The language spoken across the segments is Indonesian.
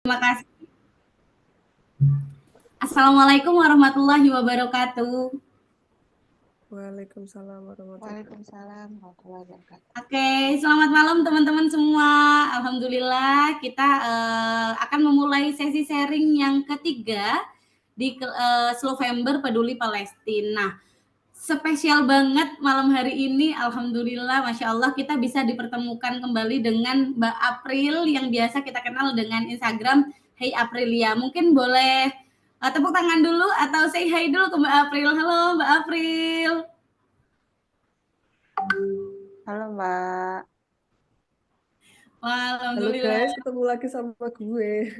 Terima kasih. Assalamualaikum warahmatullahi wabarakatuh. Waalaikumsalam warahmatullahi Waalaikumsalam warahmatullahi wabarakatuh. Oke, selamat malam teman-teman semua. Alhamdulillah kita akan memulai sesi sharing yang ketiga di Slovember Peduli Palestina. Nah, spesial banget malam hari ini. Alhamdulillah, Masya Allah kita bisa dipertemukan kembali dengan Mbak April yang biasa kita kenal dengan Instagram Hey Aprilia. Mungkin boleh tepuk tangan dulu atau say hi dulu ke Mbak April. Halo Mbak April. Halo Mbak. Wah, Halo alhamdulillah. guys, ketemu lagi sama gue.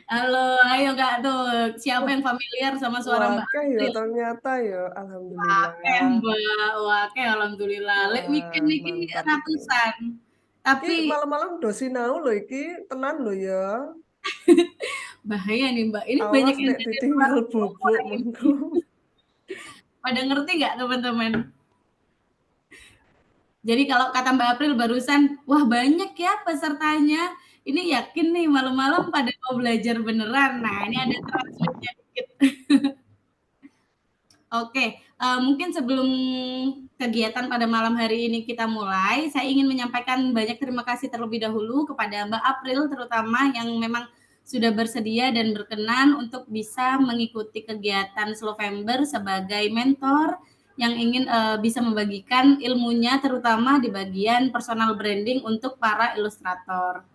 Halo, ayo Kak tuh. Siapa yang familiar sama suara Mbak Wakah ya April? ternyata ya, Oke, alhamdulillah. Mbak. Oke, alhamdulillah. Lek Wah, weekend iki mantap iki. ratusan. Iki Tapi malam-malam do sinau loh iki, tenan loh ya. bahaya nih Mbak. Ini banyak Awas yang nek jadi suara ditinggal umur bubuk ini. mengko. Pada ngerti nggak teman-teman? Jadi kalau kata Mbak April barusan, wah banyak ya pesertanya. Ini yakin nih malam-malam pada mau belajar beneran. Nah, ini ada translate-nya dikit. Oke, mungkin sebelum kegiatan pada malam hari ini kita mulai, saya ingin menyampaikan banyak terima kasih terlebih dahulu kepada Mbak April terutama yang memang sudah bersedia dan berkenan untuk bisa mengikuti kegiatan Slovember sebagai mentor yang ingin bisa membagikan ilmunya terutama di bagian personal branding untuk para ilustrator.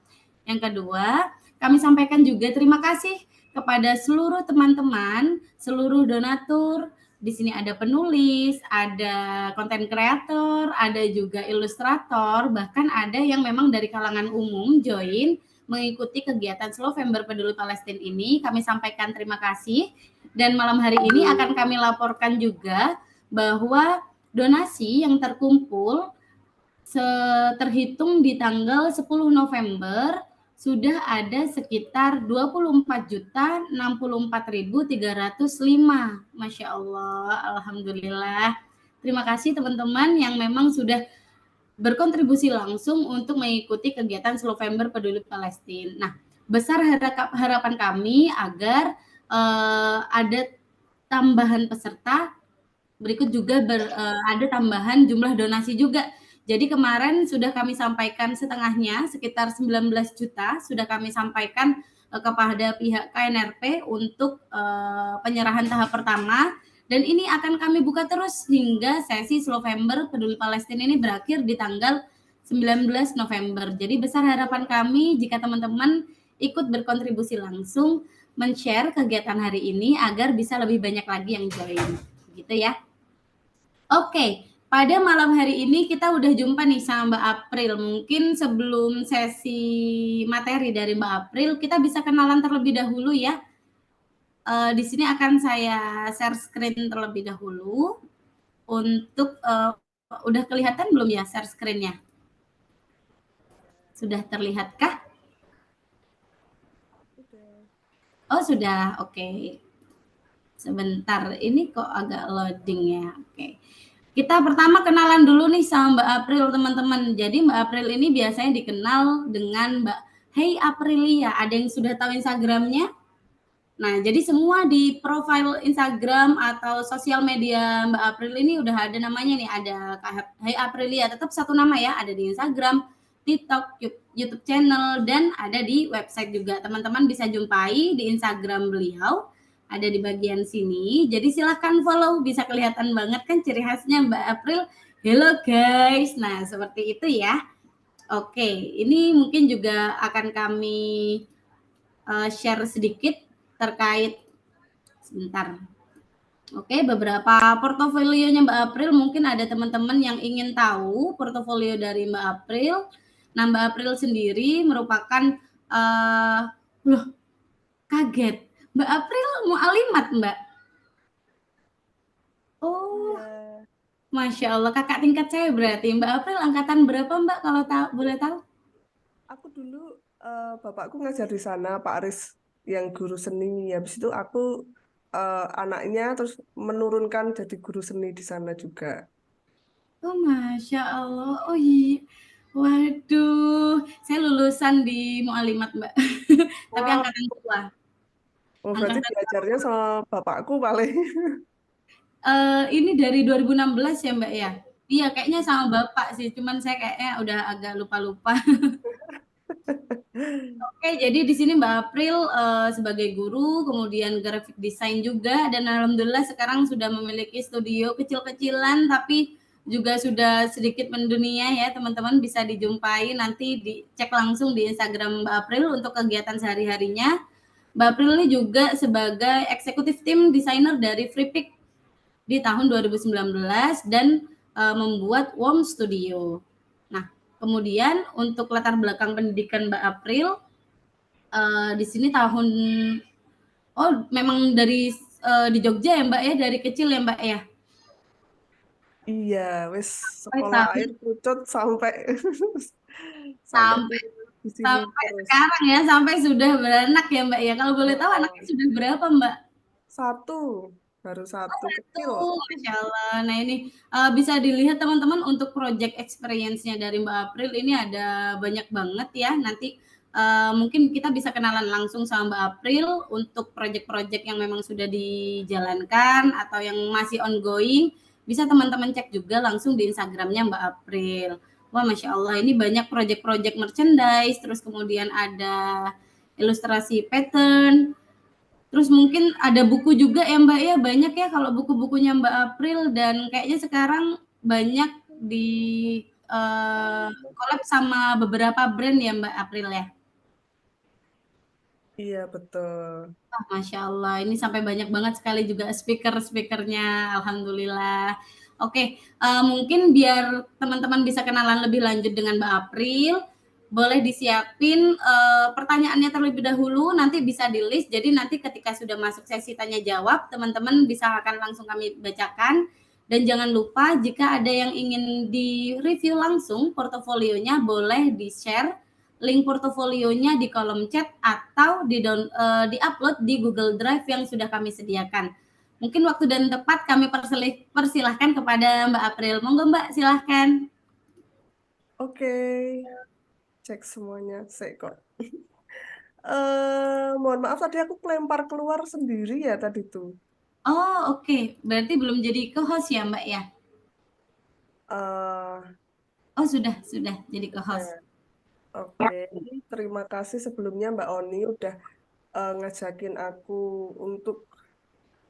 Yang kedua, kami sampaikan juga terima kasih kepada seluruh teman-teman, seluruh donatur. Di sini ada penulis, ada konten kreator, ada juga ilustrator, bahkan ada yang memang dari kalangan umum join mengikuti kegiatan Slovember Peduli Palestina ini. Kami sampaikan terima kasih dan malam hari ini akan kami laporkan juga bahwa donasi yang terkumpul terhitung di tanggal 10 November sudah ada sekitar 24.064.305. Masya Allah, Alhamdulillah. Terima kasih teman-teman yang memang sudah berkontribusi langsung untuk mengikuti kegiatan Slovember Peduli Palestina. Nah, besar harapan kami agar ada tambahan peserta, berikut juga ada tambahan jumlah donasi juga. Jadi kemarin sudah kami sampaikan setengahnya, sekitar 19 juta sudah kami sampaikan kepada pihak KNRP untuk penyerahan tahap pertama dan ini akan kami buka terus hingga sesi Slovember Peduli Palestina ini berakhir di tanggal 19 November. Jadi besar harapan kami jika teman-teman ikut berkontribusi langsung men-share kegiatan hari ini agar bisa lebih banyak lagi yang join. Gitu ya. Oke, pada malam hari ini kita udah jumpa nih sama Mbak April. Mungkin sebelum sesi materi dari Mbak April, kita bisa kenalan terlebih dahulu ya. Di sini akan saya share screen terlebih dahulu untuk udah kelihatan belum ya share screen-nya? Sudah terlihatkah? Oh sudah, oke. Sebentar, ini kok agak loading ya. Oke. Kita pertama kenalan dulu nih sama Mbak April teman-teman. Jadi Mbak April ini biasanya dikenal dengan Mbak Hey Aprilia. Ada yang sudah tahu Instagramnya? Nah, jadi semua di profil Instagram atau sosial media Mbak April ini udah ada namanya nih, ada Hey Aprilia, tetap satu nama ya, ada di Instagram, TikTok, YouTube channel, dan ada di website juga. Teman-teman bisa jumpai di Instagram beliau, ada di bagian sini. Jadi silahkan follow, bisa kelihatan banget kan ciri khasnya Mbak April. Hello guys, nah seperti itu ya. Oke, ini mungkin juga akan kami share sedikit terkait sebentar. Oke, beberapa portofolionya Mbak April mungkin ada teman-teman yang ingin tahu portofolio dari Mbak April. Nah, Mbak April sendiri merupakan loh, kaget. Mbak April mau alimat, Mbak. Oh, Iya. Masya Allah, kakak tingkat saya berarti. Mbak April angkatan berapa, Mbak, kalau boleh tahu? Aku dulu bapakku ngajar di sana, Pak Aris yang guru seni. Habis itu aku anaknya terus menurunkan jadi guru seni di sana juga. Oh, Masya Allah. Oh iya. Waduh, saya lulusan di Mualimat, Mbak. Tapi Wah, angkatan tua. oh, berarti Angkatan diajarnya sama bapakku paling. ini dari 2016 ya, Mbak, ya? Iya, kayaknya sama Bapak sih, cuman saya kayaknya udah agak lupa-lupa. Oke, jadi di sini Mbak April sebagai guru, kemudian graphic design juga, dan alhamdulillah sekarang sudah memiliki studio kecil-kecilan, tapi juga sudah sedikit mendunia ya teman-teman, bisa dijumpai nanti dicek langsung di Instagram Mbak April untuk kegiatan sehari-harinya. Mbak April ini juga sebagai eksekutif tim desainer dari Freepik di tahun 2019 dan membuat Warm Studio. Nah, kemudian untuk latar belakang pendidikan Mbak April di sini tahun memang dari di Jogja ya Mbak ya, dari kecil ya Mbak ya? Iya, wis Sampai sekolah tahun air pucut sampai sampai sampai di sini sampai terus. sekarang ya, sampai sudah beranak ya Mbak ya. Kalau boleh tahu anaknya Oh, sudah berapa Mbak? satu, baru Oh satu kecil. 1, Masya Allah. Nah ini bisa dilihat teman-teman untuk project experience-nya dari Mbak April ini ada banyak banget ya. Nanti mungkin kita bisa kenalan langsung sama Mbak April untuk project-project yang memang sudah dijalankan atau yang masih ongoing. Bisa teman-teman cek juga langsung di Instagramnya Mbak April. Wah Masya Allah ini banyak project-project merchandise, terus kemudian ada ilustrasi pattern, terus mungkin ada buku juga ya Mbak ya, banyak ya kalau buku-bukunya Mbak April dan kayaknya sekarang banyak di collab sama beberapa brand ya Mbak April ya. Iya, betul. Wah, Masya Allah, ini sampai banyak banget sekali juga speaker-speakernya, alhamdulillah. Oke, mungkin biar teman-teman bisa kenalan lebih lanjut dengan Mbak April, boleh disiapin pertanyaannya terlebih dahulu, nanti bisa di-list, jadi nanti ketika sudah masuk sesi tanya jawab, teman-teman bisa akan langsung kami bacakan. Dan jangan lupa jika ada yang ingin di-review langsung portofolionya, boleh di-share link portofolionya di kolom chat atau di-upload di Google Drive yang sudah kami sediakan. Mungkin waktu dan tepat kami persilahkan kepada Mbak April. Monggo Mbak, silahkan. Oke, cek semuanya. Kok. Mohon maaf tadi aku kelempar keluar sendiri ya tadi tuh. Oh oke, berarti belum jadi co-host ya Mbak ya? Eh, Oh sudah jadi co-host. nah, oke. Terima kasih sebelumnya Mbak Oni udah ngajakin aku untuk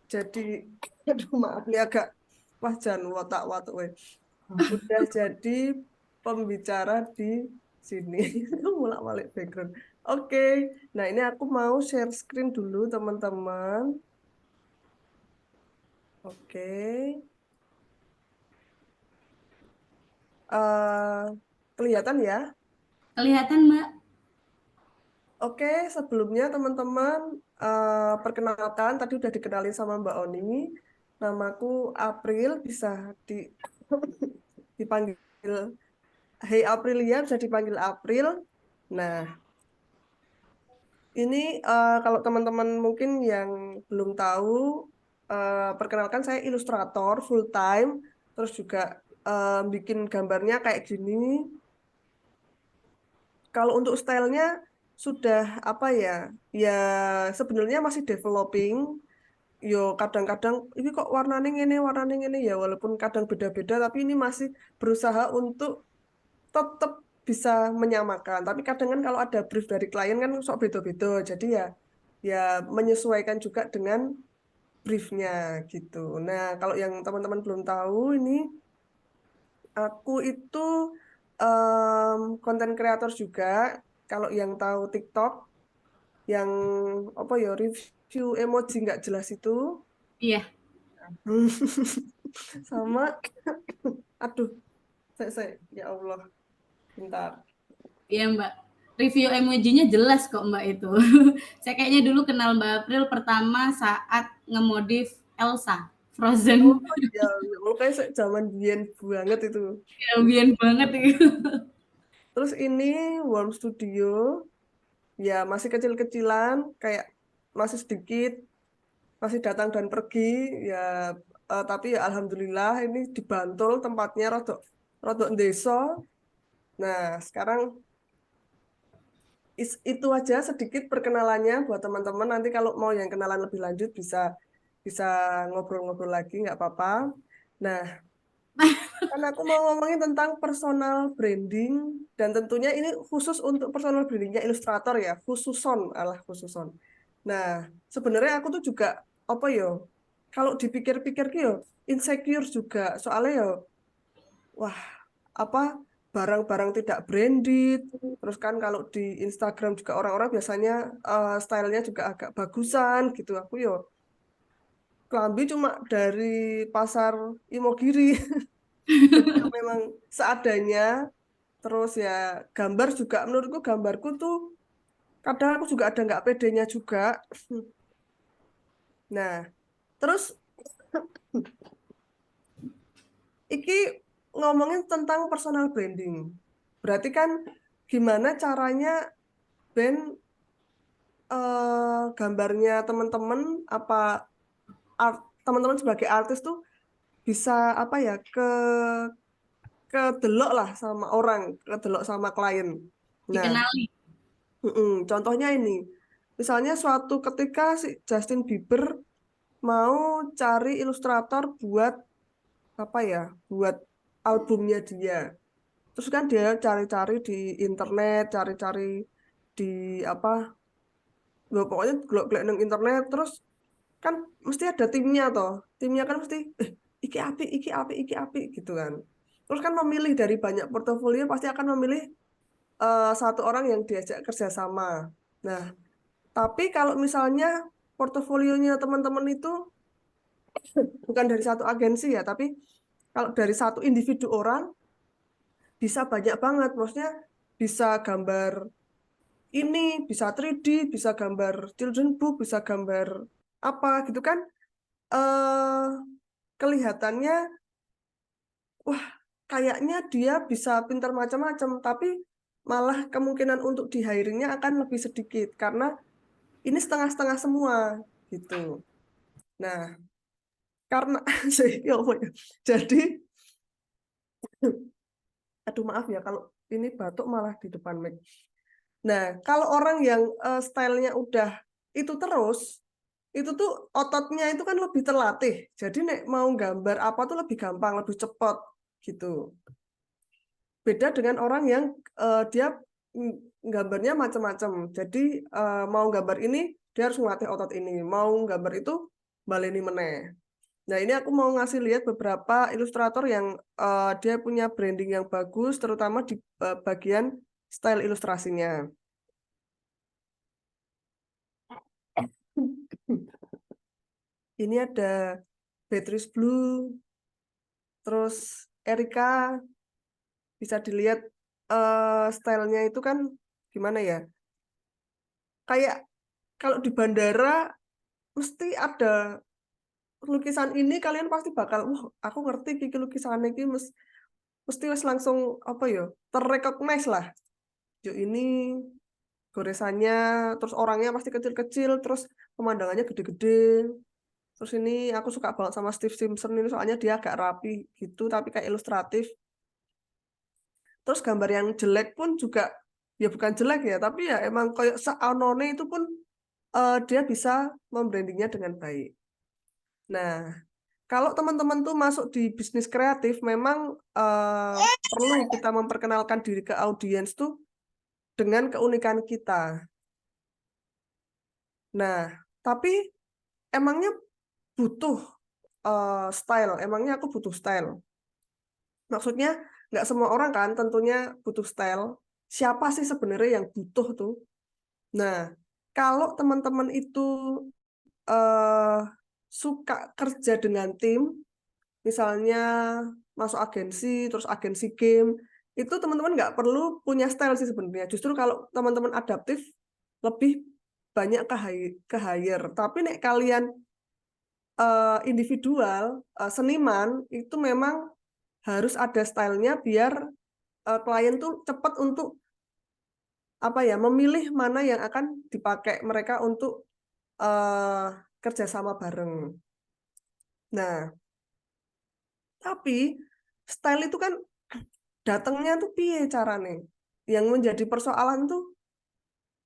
jadi, aduh maaf nih agak wajan watak-watuk. Udah jadi pembicara di sini. Mulak-malik background. Oke, nah ini aku mau share screen dulu teman-teman. Oke. Eh, kelihatan ya? Kelihatan Mbak? Oke, sebelumnya teman-teman perkenalkan tadi udah dikenalin sama Mbak Oni. Namaku April, bisa di dipanggil Hey Aprilia, bisa dipanggil April. Nah, ini kalau teman-teman mungkin yang belum tahu, perkenalkan saya ilustrator full time, terus juga bikin gambarnya kayak gini. Kalau untuk stylenya sudah apa ya? Ya sebenarnya masih developing. Yo kadang-kadang ini kok warnanya ini ya walaupun kadang beda-beda tapi ini masih berusaha untuk tetap bisa menyamakan. Tapi kadang kan kalau ada brief dari klien kan sok beda-beda. Jadi ya menyesuaikan juga dengan briefnya gitu. Nah, kalau yang teman-teman belum tahu ini aku itu konten kreator juga. Kalau yang tahu TikTok yang apa ya review emoji nggak jelas itu Iya, sama aduh ya Allah bentar. iya Mbak. Review emojinya jelas kok Mbak itu. Saya kayaknya dulu kenal Mbak April pertama saat ngemodif Elsa Oh Frozen. ya, ya Allah kayak zaman Bien banget itu. Ambien banget itu. Terus ini Warm Studio ya masih kecil-kecilan kayak masih sedikit masih datang dan pergi ya tapi ya alhamdulillah ini di Bantul tempatnya rodok rodok desa Nah, sekarang itu aja sedikit perkenalannya buat teman-teman. Nanti kalau mau yang kenalan lebih lanjut bisa bisa ngobrol-ngobrol lagi, nggak apa-apa. Nah, kan aku mau ngomongin tentang personal branding dan tentunya ini khusus untuk personal brandingnya ilustrator ya, khususon. Nah, sebenarnya aku tuh juga apa yo? Kalau dipikir-pikir yo insecure juga soalnya yo, wah apa barang-barang tidak branded. Terus kan kalau di Instagram juga orang-orang biasanya stylenya juga agak bagusan gitu. Aku yo kelambi cuma dari pasar Imogiri. Jadi ya memang seadanya. Terus ya gambar juga menurutku gambarku tuh kadang aku juga ada nggak pedenya juga. Nah, terus iki ngomongin tentang personal branding. Berarti kan gimana caranya band gambarnya teman-teman apa teman-teman sebagai artis tuh bisa apa ya kedelok lah sama orang, kedelok sama klien. Nah, Dikenali. contohnya ini, misalnya suatu ketika si Justin Bieber mau cari ilustrator buat apa ya, buat albumnya dia. Terus kan dia cari-cari di internet, cari-cari di apa, pokoknya glok-glok nang internet. Terus kan mesti ada timnya toh. Timnya kan mesti, iki api gitu kan. Terus kan memilih dari banyak portofolio pasti akan memilih satu orang yang diajak kerjasama. Nah, tapi kalau misalnya portofolionya teman-teman itu bukan dari satu agensi ya, tapi kalau dari satu individu orang bisa banyak banget. Maksudnya bisa gambar ini, bisa 3D, bisa gambar children book, bisa gambar apa gitu kan. eh Kelihatannya, wah kayaknya dia bisa pintar macam-macam, tapi malah kemungkinan untuk di hiringnya akan lebih sedikit karena ini setengah-setengah semua gitu. Nah, karena ya apa ya? Jadi, aduh maaf ya kalau ini batuk malah di depan mic. Nah, kalau orang yang stylenya udah itu terus, itu tuh ototnya itu kan lebih terlatih. Jadi nek mau gambar apa tuh lebih gampang, lebih cepat gitu. Beda dengan orang yang dia gambarnya macam-macam. Jadi mau gambar ini dia harus melatih otot ini, mau gambar itu baleni meneh. Nah, ini aku mau ngasih lihat beberapa ilustrator yang dia punya branding yang bagus, terutama di bagian style ilustrasinya. Ini ada Beatrice Blue, terus Erika, bisa dilihat stylenya itu kan gimana ya? Kayak kalau di bandara mesti ada lukisan ini, kalian pasti bakal, wah aku ngerti iki lukisan ini mesti wes langsung apa ya, terrecognize lah. Yo ini goresannya, terus orangnya pasti kecil-kecil, terus pemandangannya gede-gede. Terus ini aku suka banget sama Steve Simpson ini soalnya dia agak rapi gitu, tapi kayak ilustratif. Terus gambar yang jelek pun juga ya bukan jelek ya, tapi ya emang kayak seanone itu pun dia bisa membrandingnya dengan baik. Nah, kalau teman-teman tuh masuk di bisnis kreatif, memang perlu kita memperkenalkan diri ke audiens tuh dengan keunikan kita. Nah, tapi emangnya butuh style, emangnya aku butuh style. Maksudnya nggak semua orang kan tentunya butuh style. Siapa sih sebenarnya yang butuh tuh? Nah, kalau teman-teman itu eh, suka kerja dengan tim, misalnya masuk agensi, terus agensi game, itu teman-teman nggak perlu punya style sih sebenarnya. Justru kalau teman-teman adaptif, lebih banyak ke hire. Tapi nek kalian individual, seniman, itu memang harus ada stylenya biar klien tuh cepat untuk apa ya memilih mana yang akan dipakai mereka untuk uh, kerjasama bareng. Nah, tapi style itu kan datangnya tuh piye carane. Yang menjadi persoalan tuh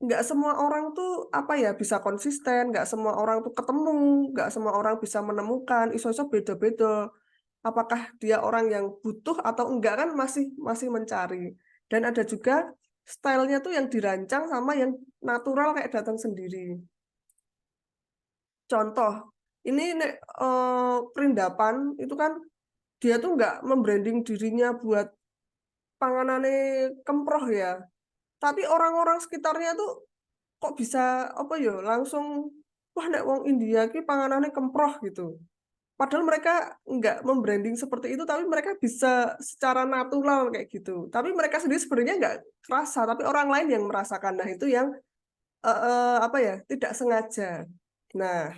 nggak semua orang tuh apa ya bisa konsisten, nggak semua orang tuh ketemu, nggak semua orang bisa menemukan, iso-iso beda-beda. Apakah dia orang yang butuh atau enggak kan masih mencari. Dan ada juga stylenya tuh yang dirancang sama yang natural kayak datang sendiri. Contoh, ini perindapan itu kan dia tuh nggak membranding dirinya buat panganane kemproh ya. Tapi orang-orang sekitarnya tuh kok bisa apa ya langsung wah nek wong India ki panganane kemproh gitu. Padahal mereka nggak membranding seperti itu, tapi mereka bisa secara natural kayak gitu. Tapi mereka sendiri sebenarnya nggak kerasa, tapi orang lain yang merasakan. Nah itu yang apa ya tidak sengaja. Nah,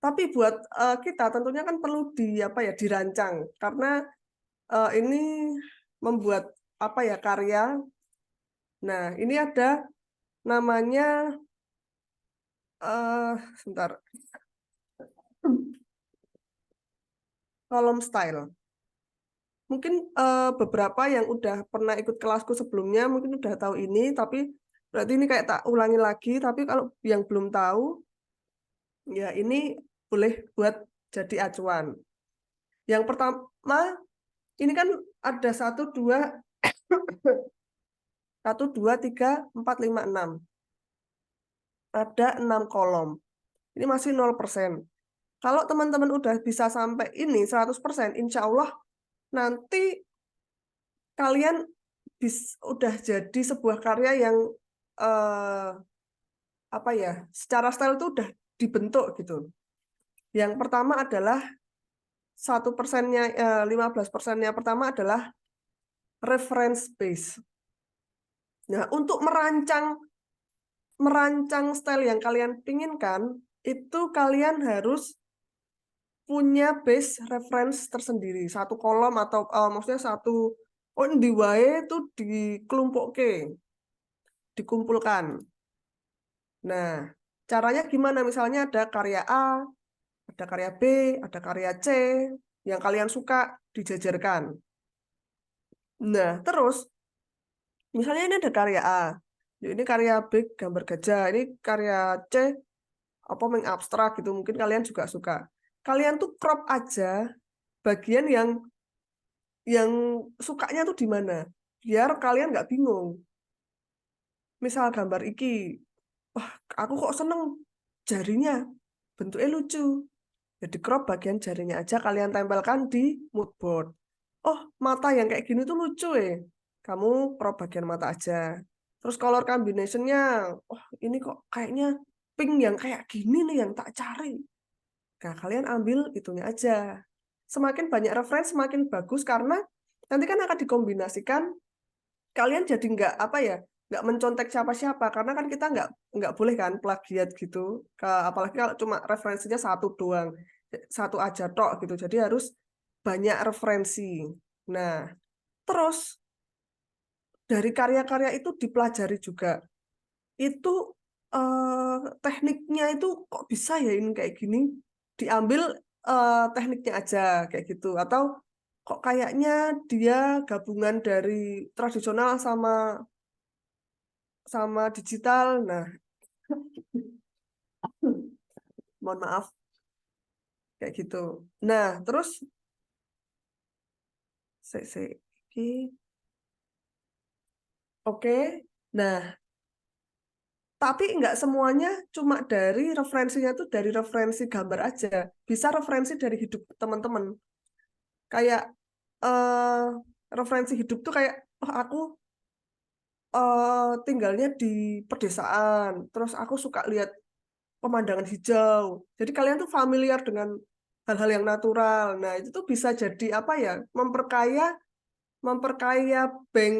tapi buat kita tentunya kan perlu apa ya dirancang karena ini membuat apa ya karya. Nah ini ada namanya sebentar kolom style. Mungkin beberapa yang udah pernah ikut kelasku sebelumnya mungkin udah tahu ini, tapi berarti ini kayak tak ulangi lagi. Tapi kalau yang belum tahu, ya ini boleh buat jadi acuan. Yang pertama, ini kan ada 1, 2, 1, 2, 3, 4, 5, 6. Ada 6 kolom. Ini masih 0%. Kalau teman-teman udah bisa sampai ini 100%, insya Allah nanti kalian udah jadi sebuah karya yang apa ya secara style itu udah dibentuk gitu. Yang pertama adalah 1%-nya 15%-nya pertama adalah reference base. Nah, untuk merancang style yang kalian pinginkan itu kalian harus punya base reference tersendiri, satu kolom atau maksudnya satu di wae itu dikumpulkan. Nah, caranya gimana? Misalnya ada karya A, ada karya B, ada karya C, yang kalian suka dijajarkan. Nah, terus, misalnya ini ada karya A, ini karya B, gambar gajah, ini karya C, apa mengabstrak gitu, mungkin kalian juga suka. Kalian tuh crop aja bagian yang sukanya tuh di mana, biar kalian nggak bingung. Misal gambar iki, wah aku kok seneng jarinya, bentuknya lucu. Jadi crop bagian jarinya aja kalian tempelkan di mood board. Oh, mata yang kayak gini tuh lucu ya. Kamu crop bagian mata aja. Terus color combination-nya, oh ini kok kayaknya pink yang kayak gini nih yang tak cari. Nah, kalian ambil itunya aja. Semakin banyak referensi semakin bagus karena nanti kan akan dikombinasikan. Kalian jadi nggak apa ya, nggak mencontek siapa-siapa karena kan kita nggak boleh kan plagiat gitu. Apalagi kalau cuma referensinya satu doang, satu aja tok gitu. Jadi harus banyak referensi. Nah, terus dari karya-karya itu dipelajari juga. Itu tekniknya itu kok bisa ya ini kayak gini? Diambil tekniknya aja kayak gitu. Atau kok kayaknya dia gabungan dari tradisional sama digital. Nah, mohon maaf kayak gitu. Nah, terus oke. Nah, tapi nggak semuanya cuma dari referensinya tuh dari referensi gambar aja. Bisa referensi dari hidup teman-teman. Kayak referensi hidup tuh kayak, oh aku tinggalnya di pedesaan, terus aku suka lihat pemandangan hijau. Jadi kalian tuh familiar dengan hal-hal yang natural. Nah, itu tuh bisa jadi apa ya? Memperkaya bank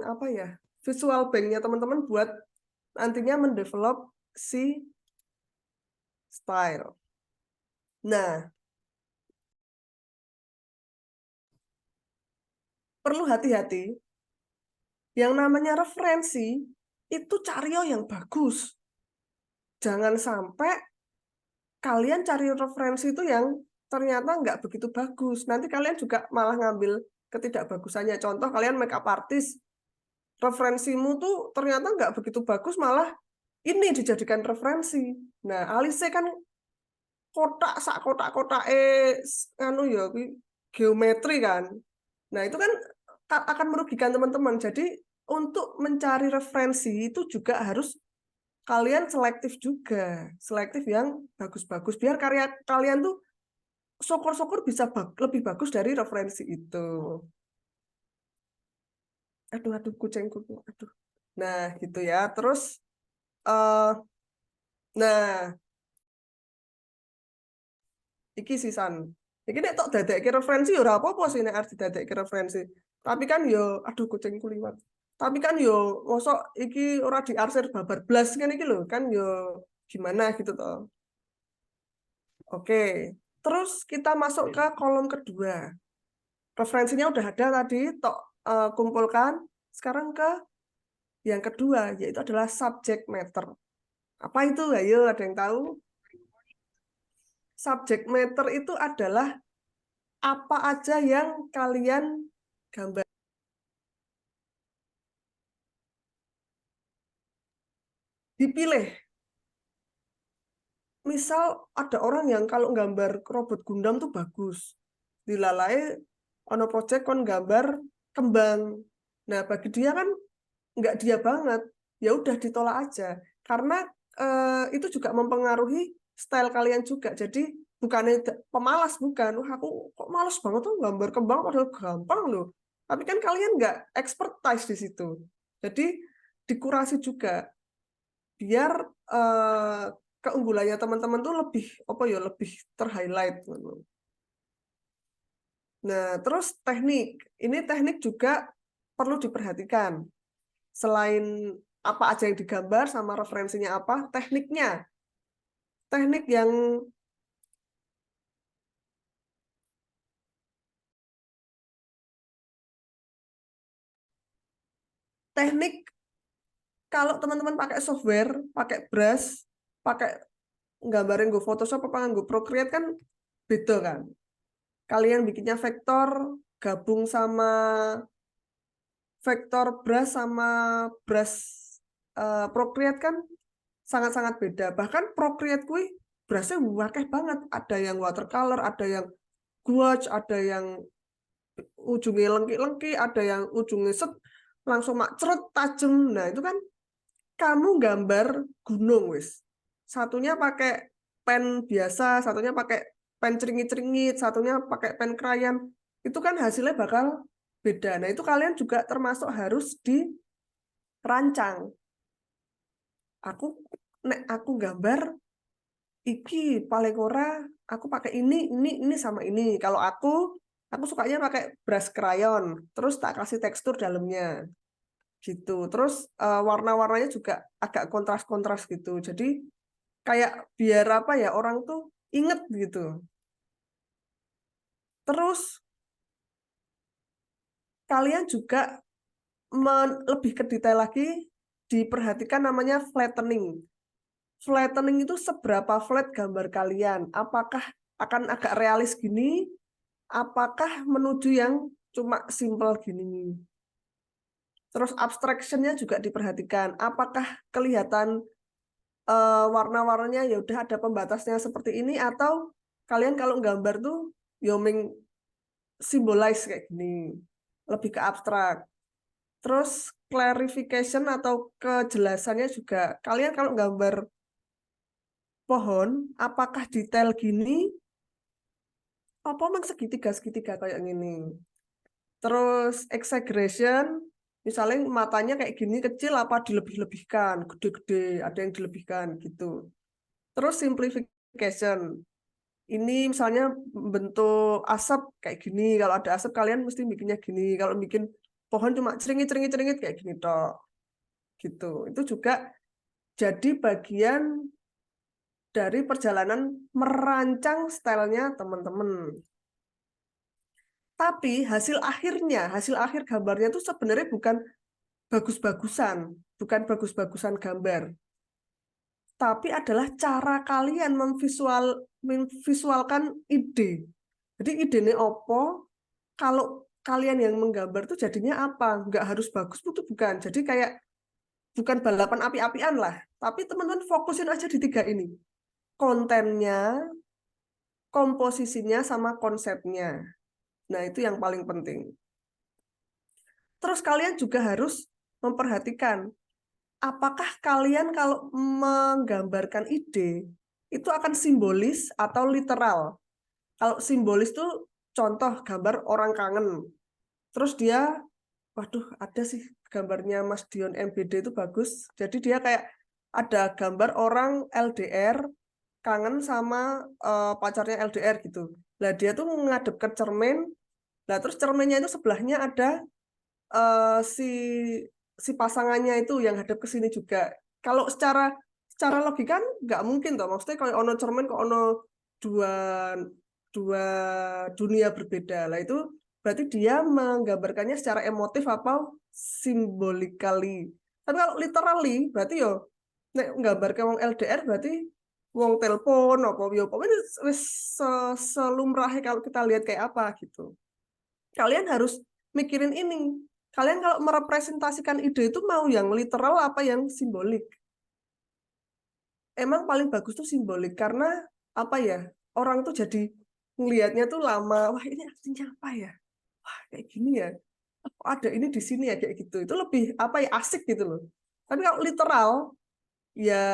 apa ya? Visual banknya teman-teman buat nantinya mendevelop si style. Nah, perlu hati-hati. Yang namanya referensi itu cari yang bagus. Jangan sampai kalian cari referensi itu yang ternyata nggak begitu bagus. Nanti kalian juga malah ngambil ketidakbagusannya. Contoh kalian makeup artist, referensimu tuh ternyata nggak begitu bagus, malah ini dijadikan referensi. Nah, Alice kan kotak anu ya geometri kan. Nah, itu kan akan merugikan teman-teman. Jadi untuk mencari referensi itu juga harus kalian selektif juga. Selektif yang bagus-bagus biar karya kalian tuh syukur-syukur bisa lebih bagus dari referensi itu. Aduh kucingku. Aduh. Nah, gitu ya. Terus nah, iki sisan. Iki nek tok dadekke referensi ya ora apa-apa sih nek arep didadekke referensi. Tapi kan yo aduh kucingku liwat. Tapi kan yo mosok iki ora diarsir babar blas kan iki lho, kan yo gimana gitu toh. Oke. Terus kita masuk ke kolom kedua. Referensinya udah ada tadi, tok kumpulkan. Sekarang ke yang kedua, yaitu adalah subject matter. Apa itu? Ayo, ada yang tahu? Subject matter itu adalah apa aja yang kalian gambar. Dipilih. Misal ada orang yang kalau gambar robot Gundam tuh bagus. Dilalai ono project kon gambar kembang. Nah, bagi dia kan nggak dia banget. Ya udah ditolak aja. Karena itu juga mempengaruhi style kalian juga. Jadi bukannya pemalas, bukan. Wah, aku kok malas banget tuh gambar kembang padahal gampang loh. Tapi kan kalian nggak expertise di situ. Jadi dikurasi juga biar keunggulannya teman-teman tuh lebih apa ya lebih terhighlight. Nah, terus teknik. Ini teknik juga perlu diperhatikan. Selain apa aja yang digambar sama referensinya apa, tekniknya. Teknik yang teknik kalau teman-teman pakai software, pakai brush, pakai gambarin gue Photoshop apa gue Procreate kan beda kan. Kalian bikinnya vektor gabung sama vektor brush sama brush Procreate kan sangat-sangat beda. Bahkan Procreate gue brushnya wakeh banget. Ada yang watercolor, ada yang gouache, ada yang ujungnya lengki-lengki, ada yang ujungnya set langsung mak cerut tajam. Nah, itu kan kamu gambar gunung wis. Satunya pakai pen biasa, satunya pakai pen ceringit-ceringit, satunya pakai pen krayon. Itu kan hasilnya bakal beda. Nah, itu kalian juga termasuk harus dirancang. Aku gambar iki paling ora aku pakai ini sama ini. Kalau aku sukanya pakai brush crayon, terus tak kasih tekstur dalamnya. Gitu. Terus warna-warnanya juga agak kontras-kontras gitu. Jadi kayak biar apa ya orang tuh inget gitu. Terus kalian juga lebih ke detail lagi diperhatikan namanya flattening. Flattening itu seberapa flat gambar kalian. Apakah akan agak realis gini? Apakah menuju yang cuma simple gini? Terus abstraction-nya juga diperhatikan. Apakah kelihatan warna-warnanya ya udah ada pembatasnya seperti ini atau kalian kalau gambar tuh yoming symbolize kayak gini. Lebih ke abstrak. Terus clarification atau kejelasannya juga. Kalian kalau gambar pohon, apakah detail gini? Apa memang segitiga-segitiga kayak gini? Terus exaggeration, misalnya matanya kayak gini kecil apa dilebih-lebihkan, gede-gede, ada yang dilebihkan gitu. Terus simplification. Ini misalnya bentuk asap kayak gini, kalau ada asap kalian mesti bikinnya gini, kalau bikin pohon cuma ceringit-ceringit kayak gini toh. Gitu. Itu juga jadi bagian dari perjalanan merancang stylenya teman-teman. Tapi hasil akhir gambarnya itu sebenarnya bukan bagus-bagusan gambar. tapi adalah cara kalian memvisualkan ide. Jadi idenya opo, kalau kalian yang menggambar tuh jadinya apa? Nggak harus bagus, itu bukan. Jadi kayak bukan balapan api-apian lah, tapi teman-teman fokusin aja di 3 ini. Kontennya, komposisinya, sama konsepnya. Nah, itu yang paling penting. Terus kalian juga harus memperhatikan, apakah kalian kalau menggambarkan ide, itu akan simbolis atau literal. Kalau simbolis tuh contoh gambar orang kangen. Terus dia, waduh ada sih gambarnya Mas Dion MBD itu bagus. Jadi dia kayak ada gambar orang LDR kangen sama pacarnya LDR gitu. Lah dia tuh ngadep ke cermin. Lah terus cerminnya itu sebelahnya ada si pasangannya itu yang hadap ke sini juga. Kalau secara logika kan nggak mungkin toh. Maksudnya kalau ono cermin kok ono dua dua dunia berbeda. Lah itu berarti dia menggambarkannya secara emotif apa simbolically. Tapi kalau literally berarti yo nek nggambarke wong LDR berarti wong telepon apa yo pokoknya wis selumrahe kalau kita lihat kayak apa gitu. Kalian harus mikirin ini. Kalian kalau merepresentasikan ide itu mau yang literal apa yang simbolik? Emang paling bagus tuh simbolik karena apa ya? Orang tuh jadi ngelihatnya tuh lama. Wah, ini artinya apa ya? Wah, kayak gini ya. Oh, ada ini di sini ya kayak gitu. Itu lebih apa ya asik gitu loh. Tapi kalau literal ya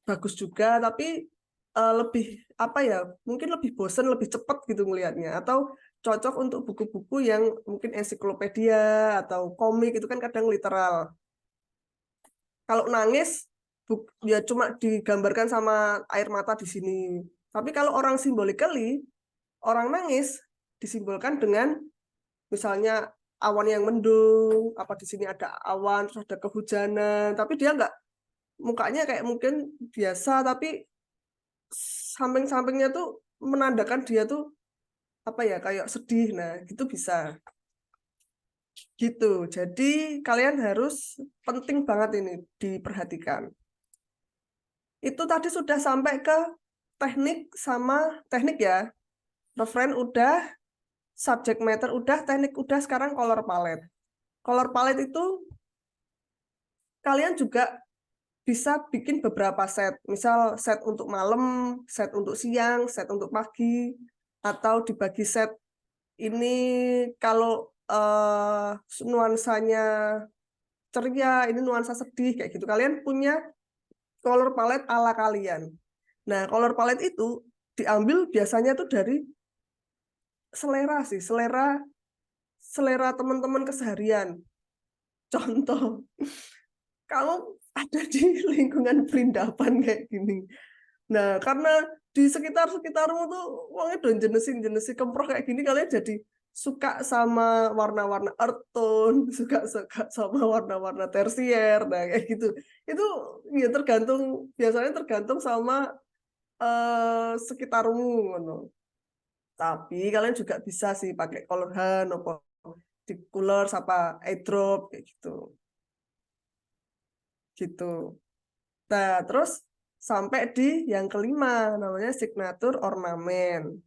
bagus juga tapi lebih apa ya? Mungkin lebih bosen, lebih cepat gitu ngelihatnya atau cocok untuk buku-buku yang mungkin ensiklopedia atau komik itu kan kadang literal. Kalau nangis ya cuma digambarkan sama air mata di sini. Tapi kalau orang simbolically, orang nangis disimbolkan dengan misalnya awan yang mendung, apa di sini ada awan, terus ada kehujanan, tapi dia nggak mukanya kayak mungkin biasa, tapi samping-sampingnya tuh menandakan dia tuh apa ya kayak sedih. Nah, gitu bisa. Gitu. Jadi kalian harus penting banget ini diperhatikan. Itu tadi sudah sampai ke teknik ya. Referen udah, subject matter udah, teknik udah, sekarang color palette. Color palette itu kalian juga bisa bikin beberapa set. Misal set untuk malam, set untuk siang, set untuk pagi, atau dibagi set ini kalau nuansanya ceria, ini nuansa sedih, kayak gitu. Kalian punya color palette ala kalian. Nah, color palette itu diambil biasanya tuh dari selera sih, selera teman-teman keseharian. Contoh, kamu ada di lingkungan perindapan kayak gini. Nah, karena di sekitarmu tuh uangnya don jenesin kemproh kayak gini, kalian jadi suka sama warna-warna earth tone, suka sama warna-warna tersier, nah kayak gitu. Itu ya biasanya tergantung sama sekitarmu. Tapi kalian juga bisa sih pakai color hand, di color, apa eyedrop kayak gitu. Gitu. Nah, terus sampai di yang kelima namanya signature ornamen.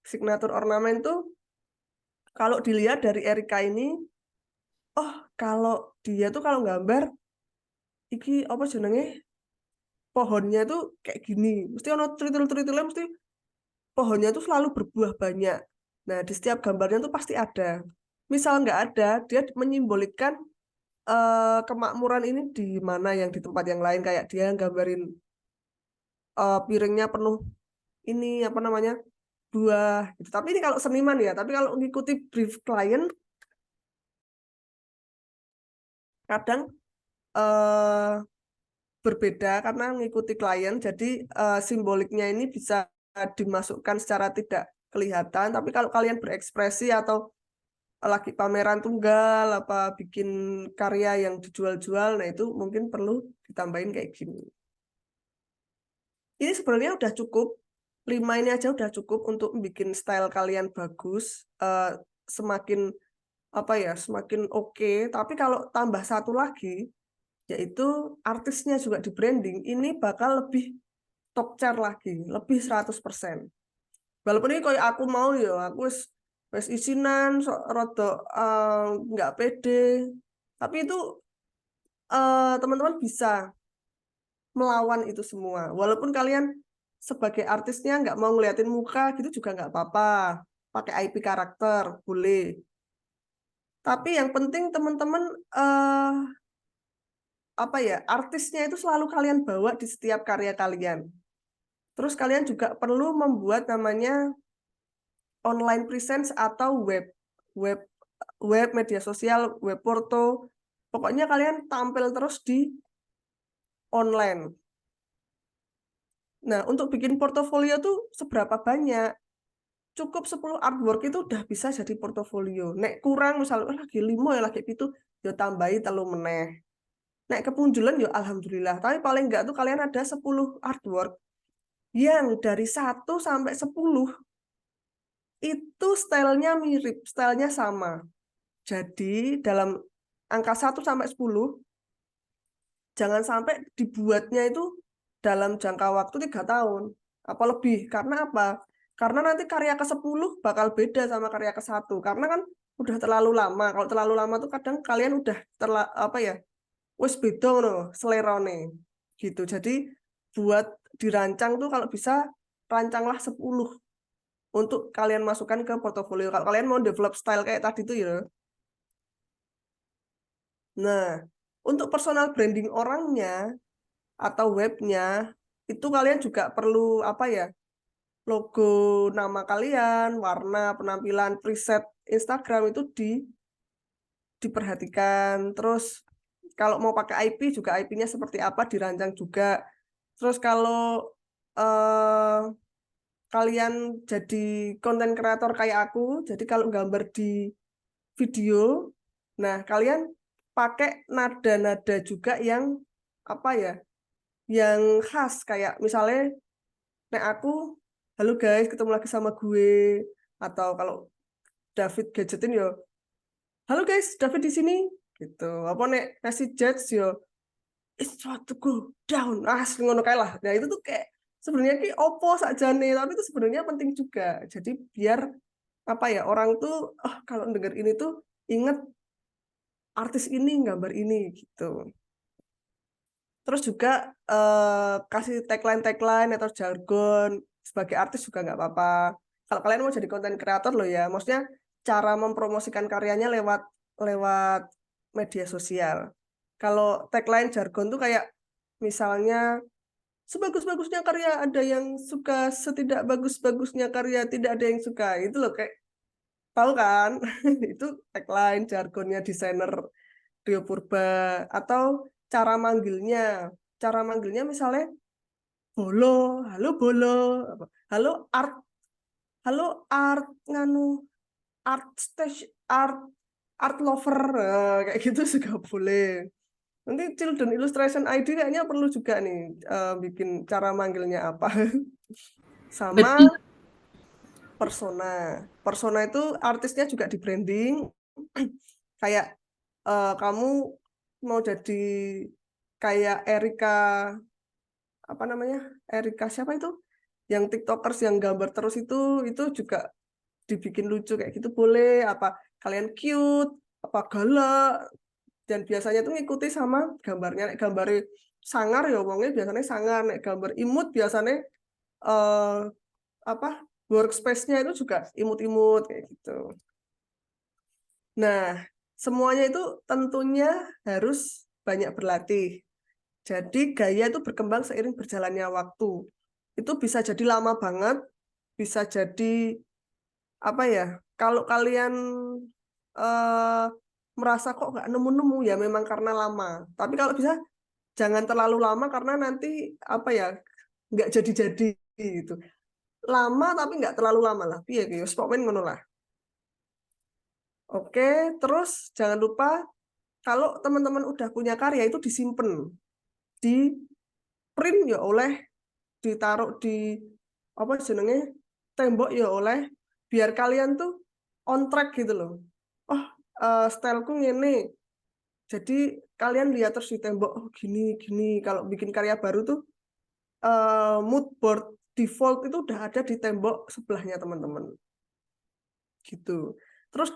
Signature ornamen tuh kalau dilihat dari Erika ini, oh kalau dia tuh kalau gambar iki apa jenenge pohonnya tuh kayak gini. Mesti ono tritul-tritulnya mesti pohonnya tuh selalu berbuah banyak. Nah, di setiap gambarnya tuh pasti ada. Misal nggak ada, dia menyimbolkan kemakmuran ini di mana yang di tempat yang lain kayak dia gambarin piringnya penuh ini apa namanya buah gitu. Tapi ini kalau seniman ya, tapi kalau mengikuti brief klien kadang eh, berbeda karena mengikuti klien. Jadi simboliknya ini bisa dimasukkan secara tidak kelihatan. Tapi kalau kalian berekspresi atau lagi pameran tunggal apa bikin karya yang dijual-jual, nah itu mungkin perlu ditambahin kayak gini. Ini sebenarnya udah cukup. 5 ini aja udah cukup untuk bikin style kalian bagus, semakin apa ya, semakin oke. Tapi kalau tambah satu lagi, yaitu artisnya juga di branding, ini bakal lebih top chair lagi, lebih 100%. Walaupun ini kayak aku mau ya, aku wis isinan, rada nggak pede, tapi itu teman-teman bisa melawan itu semua. Walaupun kalian sebagai artisnya nggak mau ngeliatin muka gitu juga nggak apa-apa. Pakai IP karakter, boleh. Tapi yang penting teman-teman apa ya, artisnya itu selalu kalian bawa di setiap karya kalian. Terus kalian juga perlu membuat namanya online presence atau web web media sosial, web porto. Pokoknya kalian tampil terus di online. Nah, untuk bikin portofolio tuh seberapa banyak? Cukup 10 artwork itu udah bisa jadi portofolio. Nek kurang misalnya lagi 5 ya lagi itu ya tambahi telu meneh. Nek kepunjulan ya alhamdulillah. Tapi paling enggak tuh kalian ada 10 artwork yang dari 1 sampai 10 itu stylenya mirip, stylenya sama. Jadi dalam angka 1 sampai 10 jangan sampai dibuatnya itu dalam jangka waktu 3 tahun apa lebih. Karena apa? Karena nanti karya ke-10 bakal beda sama karya ke-1 karena kan udah terlalu lama. Kalau terlalu lama tuh kadang kalian udah apa ya? Wis beda ngono selerane. Gitu. Jadi buat dirancang tuh kalau bisa rancanglah 10 untuk kalian masukkan ke portofolio. Kalau kalian mau develop style kayak tadi tuh ya. Nah, untuk personal branding orangnya atau webnya itu kalian juga perlu apa ya, logo nama kalian, warna, penampilan, preset Instagram itu diperhatikan. Terus kalau mau pakai IP juga IP-nya seperti apa dirancang juga. Terus kalau kalian jadi konten kreator kayak aku, jadi kalau gambar di video, nah kalian pakai nada-nada juga yang apa ya, yang khas kayak misalnya nek aku halo guys ketemu lagi sama gue, atau kalau David gadgetin yo halo guys David di sini gitu, apa nek kasih judge yo it's about to go down ngono kayak lah. Nah itu tuh kayak sebenarnya ki opo sakjane tapi itu sebenarnya penting juga, jadi biar apa ya, orang tuh kalau denger ini tuh inget artis ini gambar ini gitu. Terus juga kasih tagline atau jargon sebagai artis juga nggak apa-apa. Kalau kalian mau jadi konten kreator loh ya, maksudnya cara mempromosikan karyanya lewat lewat media sosial. Kalau tagline jargon tuh kayak misalnya sebagus-bagusnya karya ada yang suka, setidak bagus-bagusnya karya tidak ada yang suka. Itu loh kayak tahu kan? Itu tagline jargonnya desainer Rio Purba. Atau cara manggilnya. Cara manggilnya misalnya Bolo, halo Bolo, halo art nganu, art stage, art lover, kayak gitu juga boleh. Nanti Children Illustration ID kayaknya perlu juga nih bikin cara manggilnya apa. Sama Betul. persona. Persona itu artisnya juga di branding. Kayak kamu mau jadi kayak Erika, apa namanya? Erika siapa itu? Yang TikTokers yang gambar terus itu juga dibikin lucu kayak gitu boleh. Apa kalian cute, apa galak, dan biasanya tuh ngikuti sama gambarnya. Nek gambar sangar ya wongnya biasanya sangar, nek gambar imut biasanya eh apa workspace-nya itu juga imut-imut kayak gitu. Nah, semuanya itu tentunya harus banyak berlatih. Jadi gaya itu berkembang seiring berjalannya waktu. Itu bisa jadi lama banget, bisa jadi apa ya? Kalau kalian eh, merasa kok nggak nemu-nemu ya memang karena lama. Tapi kalau bisa jangan terlalu lama karena nanti apa ya, nggak jadi-jadi gitu. Lama tapi nggak terlalu lama lah. Piye gitu, pokoknya ngono lah. Oke, terus jangan lupa kalau teman-teman udah punya karya itu disimpan, di print ya oleh, ditaruh di apa jenenge tembok ya oleh, biar kalian tuh on track gitu loh. Oh, styleku ngene. Jadi kalian lihat terus di tembok, oh gini. Kalau bikin karya baru tuh mood board default itu udah ada di tembok sebelahnya teman-teman. Gitu. Terus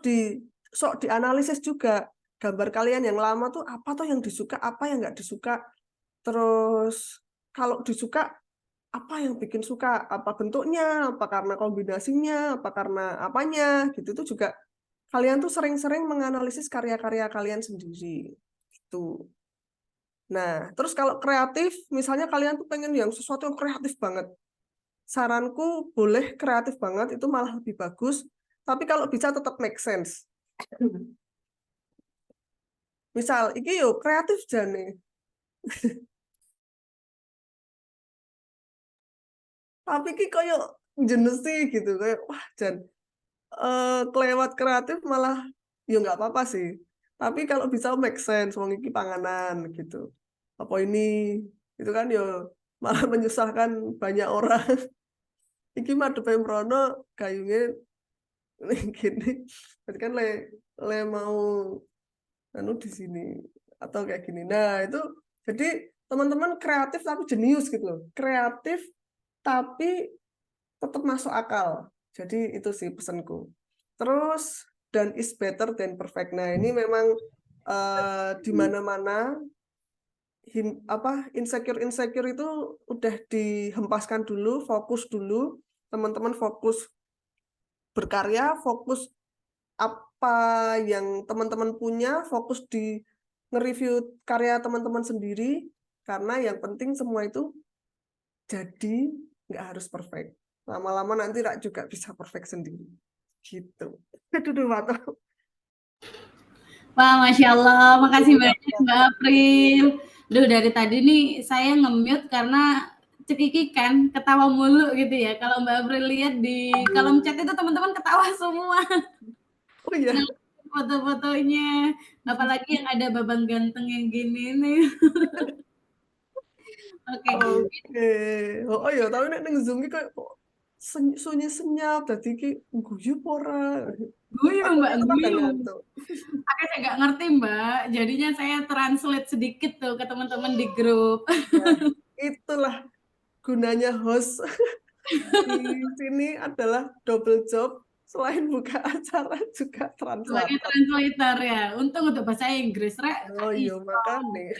dianalisis juga gambar kalian yang lama tuh apa tuh yang disuka, apa yang nggak disuka. Terus kalau disuka apa yang bikin suka, apa bentuknya, apa karena kombinasinya, apa karena apanya, gitu tuh juga kalian tuh sering-sering menganalisis karya-karya kalian sendiri. Gitu. Nah, terus kalau kreatif, misalnya kalian tuh pengen yang sesuatu yang kreatif banget. Saranku boleh kreatif banget, itu malah lebih bagus. Tapi kalau bisa tetap make sense. Misal, iki yo kreatif jane. Tapi iki koyo jenes sih gitu, kayak wah jan kelewat kreatif malah ya nggak apa-apa sih. Tapi kalau bisa make sense, wong iki panganan gitu. Apa ini? Itu kan ya malah menyusahkan banyak orang. Iki madhepe mrono gayunge gini. Berarti kan le mau anu di sini atau kayak gini. Nah, itu jadi teman-teman kreatif tapi jenius gitu loh. Kreatif tapi tetap masuk akal. Jadi itu sih pesanku. Terus dan is better than perfect. Nah, ini memang di mana-mana insecure itu udah dihempaskan dulu, fokus dulu. Teman-teman fokus berkarya, fokus apa yang teman-teman punya, fokus di nge-review karya teman-teman sendiri, karena yang penting semua itu jadi nggak harus perfect. Lama-lama nanti Rak juga bisa perfect sendiri. Gitu. Itu dulu, Mbak. Wah, Masya Allah. Makasih banyak Mbak April. Duh, dari tadi nih saya nge-mute karena cekikikan, ketawa mulu gitu ya. Kalau Mbak April lihat di kolom chat itu teman-teman ketawa semua. Oh iya. Foto-fotonya. Apalagi yang ada babang ganteng yang gini nih. Oke. Oke. Oh iya, tapi nek ning Zoom iki kok sunyi senyap dadi iki guyu ora. Guyu Aku Mbak, kadang guyu. ngantuk. Aku saya nggak ngerti Mbak, jadinya saya translate sedikit tuh ke teman-teman di grup. Nah, itulah gunanya host di sini adalah double job. Selain buka acara juga Sebagai translator. translator ya, untung untuk bahasa Inggris, Rek. Oh iya, makanya.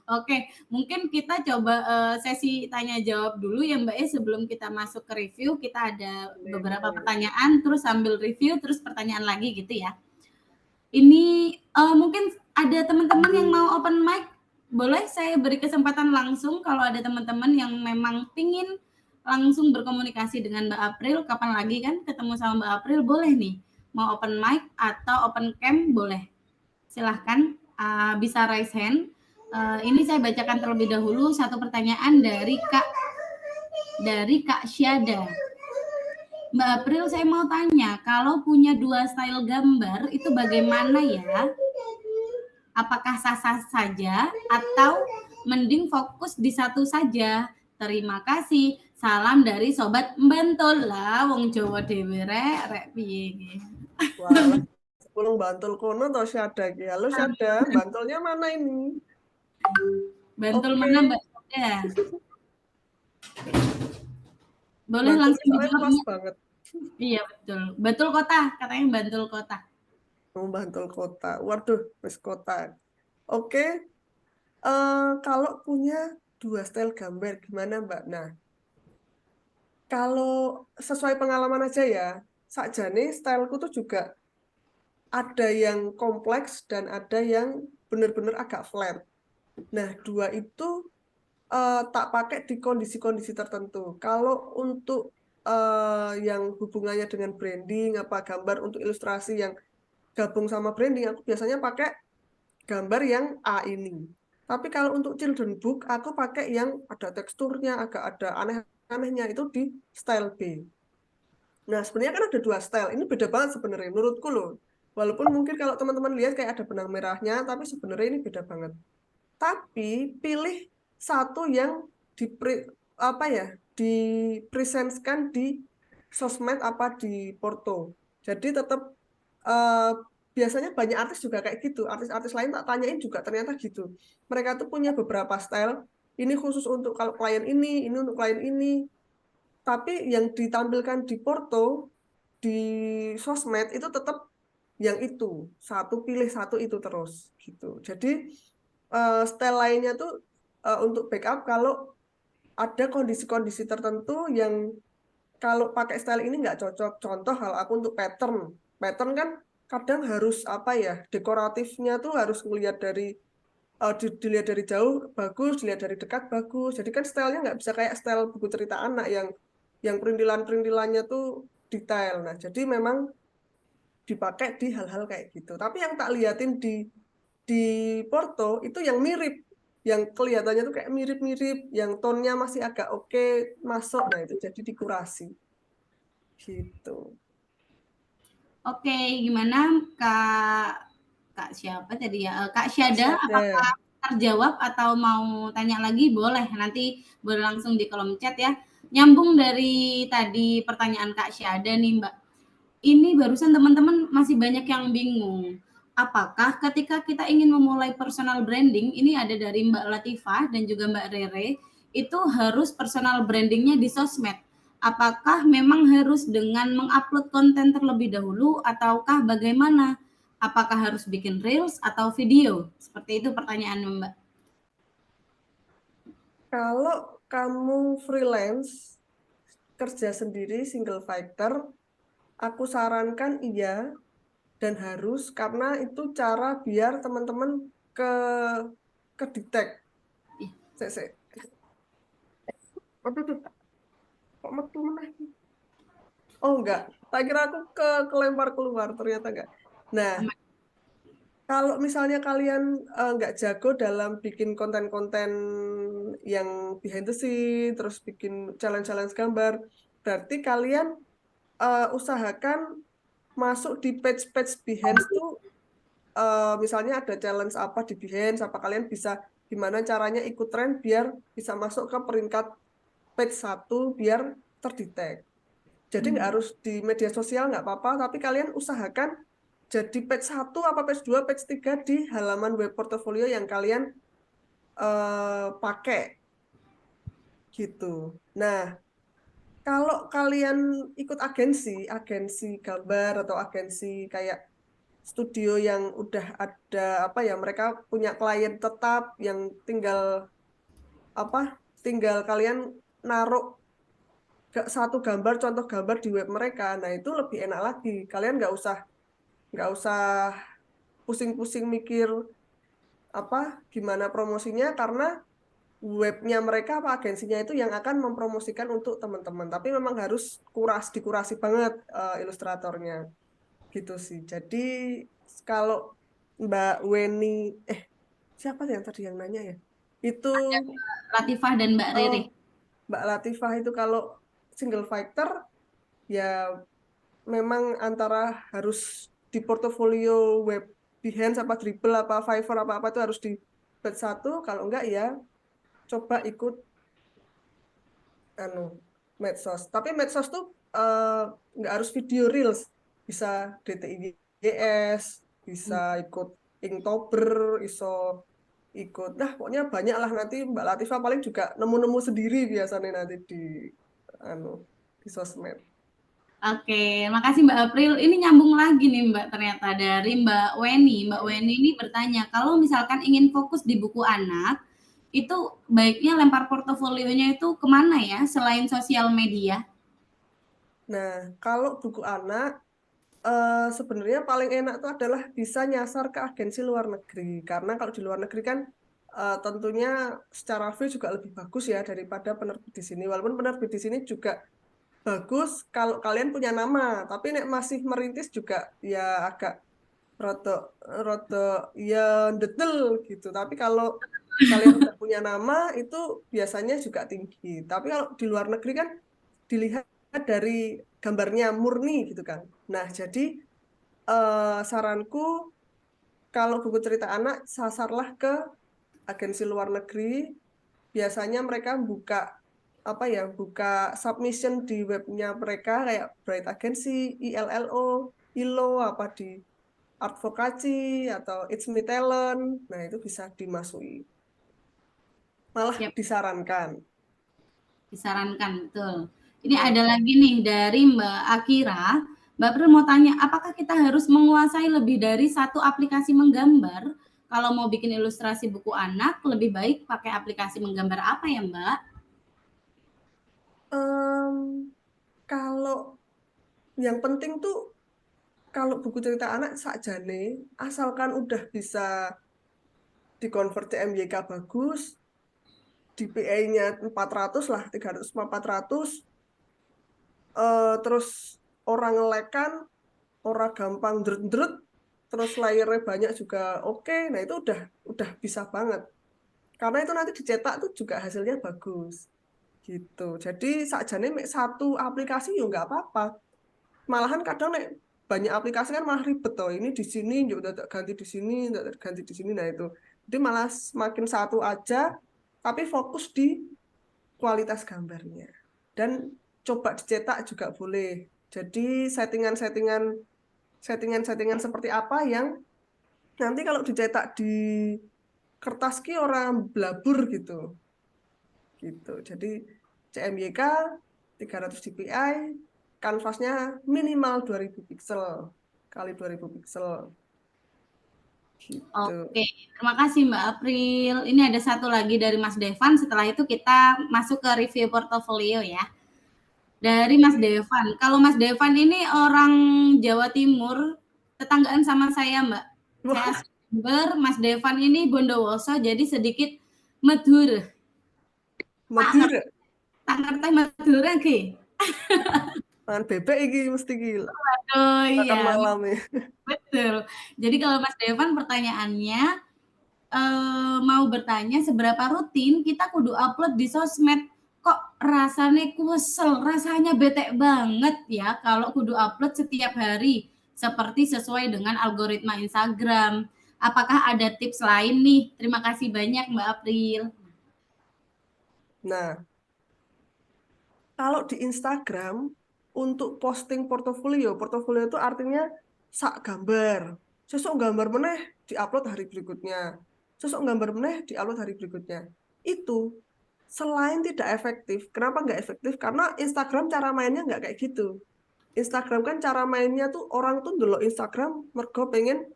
Oke, mungkin kita coba sesi tanya jawab dulu ya Mbak sebelum kita masuk ke review, kita ada beberapa pertanyaan, terus sambil review, terus pertanyaan lagi gitu ya. Ini mungkin ada teman-teman yang mau open mic, boleh saya beri kesempatan langsung kalau ada teman-teman yang memang pingin langsung berkomunikasi dengan Mbak April, kapan lagi kan ketemu sama Mbak April, boleh nih. Mau open mic atau open cam boleh. Silahkan bisa raise hand. Ini saya bacakan terlebih dahulu satu pertanyaan dari Kak Syada. Mbak April, saya mau tanya, kalau punya 2 style gambar itu bagaimana ya? Apakah sah-sah saja atau mending fokus di satu saja? Terima kasih. Salam dari sobat Bantul lah, wong Jawa dhewe rek piye. Walah, sepulung Bantul kono toh Syada iki. Halo Syada, Bantulnya mana ini? Bantul Oke. mana Mbak Syada? Boleh Bantul langsung soalnya luas dijawab. banget. Iya betul. Bantul kota, katanya Bantul kota. Bantul kota. Waduh, wis kota. Oke. Kalau punya 2 style gambar gimana Mbak? Nah, kalau sesuai pengalaman aja ya, sakjane styleku tuh juga ada yang kompleks dan ada yang benar-benar agak flat. Nah, dua itu tak pakai di kondisi-kondisi tertentu. Kalau untuk yang hubungannya dengan branding, apa gambar untuk ilustrasi yang gabung sama branding, aku biasanya pakai gambar yang A ini. Tapi kalau untuk children book, aku pakai yang ada teksturnya, agak ada aneh-anehnya, itu di style B. Nah, sebenarnya kan ada 2 style. Ini beda banget sebenarnya, menurutku loh. Walaupun mungkin kalau teman-teman lihat kayak ada benang merahnya, tapi sebenarnya ini beda banget. Tapi pilih satu yang apa ya, dipresentkan di sosmed apa di porto. Jadi tetap biasanya banyak artis juga kayak gitu. Artis-artis lain tak tanyain juga ternyata gitu. Mereka tuh punya beberapa style. Ini khusus untuk kalau klien ini untuk klien ini. Tapi yang ditampilkan di Porto, di sosmed itu tetap yang itu. Satu pilih satu itu terus gitu. Jadi style lainnya tuh untuk backup kalau ada kondisi-kondisi tertentu yang kalau pakai style ini nggak cocok. Contoh hal aku untuk pattern. Pattern kan kadang harus apa ya, dekoratifnya tuh harus ngelihat dari dilihat dari jauh bagus, dilihat dari dekat bagus. Jadi kan stylenya nggak bisa kayak style buku cerita anak yang perintilan-perintilannya tuh detail. Nah, jadi memang dipakai di hal-hal kayak gitu. Tapi yang tak liatin di Porto itu yang mirip, yang kelihatannya tuh kayak mirip-mirip, yang tonnya masih agak oke masuk. Nah, itu jadi dikurasi gitu. Oke, gimana Kak Kak siapa tadi ya? Kak Kak Syada, Syada. apakah terjawab atau mau tanya lagi? Boleh, nanti boleh langsung di kolom chat ya. Nyambung dari tadi pertanyaan Kak Syada nih Mbak. Ini barusan teman-teman masih banyak yang bingung. Apakah ketika kita ingin memulai personal branding, ini ada dari Mbak Latifah dan juga Mbak Rere, itu harus personal brandingnya di sosmed. Apakah memang harus dengan mengupload konten terlebih dahulu ataukah bagaimana? Apakah harus bikin reels atau video? Seperti itu pertanyaan Mbak. Kalau kamu freelance, kerja sendiri, single fighter, aku sarankan iya dan harus karena itu cara biar teman-teman ke ke detect. Sek, sek. Aduh, aduh, kok metu meneh? Oh enggak, tak kira aku kelempar keluar, ternyata enggak. Nah, kalau misalnya kalian nggak jago dalam bikin konten-konten yang behind the scene, terus bikin challenge-challenge gambar, berarti kalian usahakan masuk di page-page Behance tuh misalnya ada challenge apa di Behance, apa kalian bisa gimana caranya ikut tren biar bisa masuk ke peringkat page 1 biar terdetek. Jadi nggak harus di media sosial nggak apa-apa, tapi kalian usahakan jadi page 1 apa page 2, page 3 di halaman web portfolio yang kalian pakai gitu. Nah, kalau kalian ikut agensi gambar atau agensi kayak studio yang udah ada apa ya, mereka punya klien tetap yang tinggal apa? Tinggal kalian naruh satu gambar, contoh gambar di web mereka. Nah, itu lebih enak lagi. Kalian nggak usah pusing-pusing mikir apa gimana promosinya karena webnya mereka apa agensinya itu yang akan mempromosikan untuk teman-teman. Tapi memang harus dikurasi banget ilustratornya gitu sih. Jadi kalau Mbak Weni, eh siapa yang tadi yang nanya ya? Itu Latifah dan Mbak oh Rere. Mbak Latifah itu kalau single fighter ya memang antara harus di portofolio web Behance apa Dribble apa Fiverr apa apa itu harus di batch satu, kalau enggak ya coba ikut anu medsos. Tapi medsos tuh nggak harus video reels, bisa DTIGS, bisa ikut Inktober, iso ikut. Nah, pokoknya banyak lah nanti Mbak Latifah paling juga nemu-nemu sendiri biasanya nanti di anu di sosmed. Oke, makasih Mbak April. Ini nyambung lagi nih Mbak ternyata dari Mbak Weni. Mbak Weni ini bertanya, kalau misalkan ingin fokus di buku anak, itu baiknya lempar portofolionya itu kemana ya selain sosial media? Nah, kalau buku anak sebenarnya paling enak itu adalah bisa nyasar ke agensi luar negeri. Karena kalau di luar negeri kan tentunya secara fee juga lebih bagus ya daripada penerbit di sini. Walaupun penerbit di sini juga bagus kalau kalian punya nama, tapi nek masih merintis juga ya agak roto roto ya detail gitu. Tapi kalau kalian udah punya nama itu biasanya juga tinggi. Tapi kalau di luar negeri kan dilihat dari gambarnya murni gitu kan. Nah, jadi saranku kalau buku cerita anak sasarlah ke agensi luar negeri. Biasanya mereka buka apa ya, buka submission di webnya mereka kayak Bright Agency, ILLO, ILO apa advokasi atau It's Me Talent, nah itu bisa dimasuki. Malah Siap, disarankan. disarankan, betul. Ini Nah, ada lagi nih dari Mbak Akira. Mbak Pril mau tanya, apakah kita harus menguasai lebih dari satu aplikasi menggambar? Kalau mau bikin ilustrasi buku anak, lebih baik pakai aplikasi menggambar apa ya, Mbak? em, kalau yang penting tuh kalau buku cerita anak sakjane, asalkan udah bisa dikonvert CMYK bagus, DPI-nya 400 lah, 300 400, terus orang ngelekan, orang gampang drut-drut, terus layernya banyak juga oke, nah itu udah bisa banget. Karena itu nanti dicetak tuh juga hasilnya bagus. Gitu. Jadi sakjane mek satu aplikasi ya nggak apa-apa. Malahan kadang nek banyak aplikasi kan malah ribet toh. Ini di sini, udah ganti di sini, udah ganti di sini. Nah itu. Jadi malah semakin satu aja, tapi fokus di kualitas gambarnya. Dan coba dicetak juga boleh. Jadi settingan-settingan seperti apa yang nanti kalau dicetak di kertas ki orang blabur gitu. Gitu. Jadi CMYK 300 dpi, kanvasnya minimal 2000 pixel kali 2000 pixel. Gitu. Oke, terima kasih Mbak April. Ini ada satu lagi dari Mas Devan. Setelah itu kita masuk ke review portofolio ya. Dari Mas Devan. Kalau Mas Devan ini orang Jawa Timur, tetanggaan sama saya Mbak. Saya Wah, asli Jember, Mas Devan ini Bondowoso, jadi sedikit Madura. Tak Madura. tak ngerti Madura ki. Makan bebek iki mesti gila. Oh Makan iya, malam ya. betul. Jadi kalau Mas Devan pertanyaannya, mau bertanya seberapa rutin kita kudu upload di sosmed, kok rasanya kusel, rasanya bete banget ya kalau kudu upload setiap hari seperti sesuai dengan algoritma Instagram. Apakah ada tips lain nih? Terima kasih banyak Mbak April. Nah, kalau di Instagram untuk posting portofolio, portofolio itu artinya sak gambar. Sesuk gambar meneh diupload hari berikutnya. Sesuk gambar meneh diupload hari berikutnya. Itu selain tidak efektif, kenapa nggak efektif? Karena Instagram cara mainnya nggak kayak gitu. Instagram kan cara mainnya tuh orang tuh dulu Instagram mergo pengen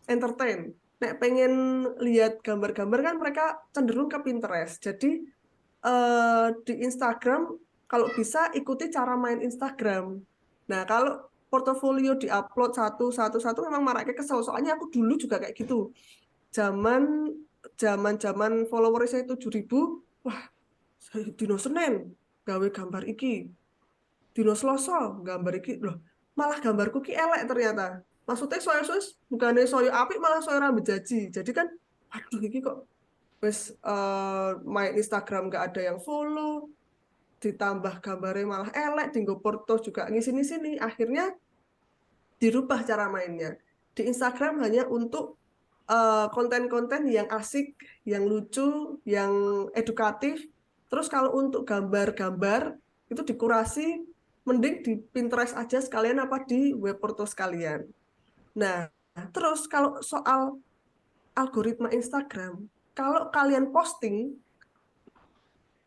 entertain. Nek pengen lihat gambar-gambar kan mereka cenderung ke Pinterest. Jadi di Instagram kalau bisa ikuti cara main Instagram. Nah, kalau portofolio diupload satu memang maraknya kesel. Soalnya aku dulu juga kayak gitu. Zaman zaman followersnya 7.000, wah, dino Senin gawe gambar iki, dino Selasa gambar iki, loh, malah gambarku ki elek ternyata. Maksudnya soyo bukannya soyo apik malah soyo rambut jaji. Jadi kan, aduh iki kok wes main Instagram gak ada yang follow, ditambah gambarnya malah elek, tinggal porto juga ngisi-sini. Akhirnya dirubah cara mainnya. Di Instagram hanya untuk konten-konten yang asik, yang lucu, yang edukatif. Terus kalau untuk gambar-gambar itu dikurasi, mending di Pinterest aja sekalian apa di web portal sekalian. Nah, terus kalau soal algoritma Instagram, kalau kalian posting,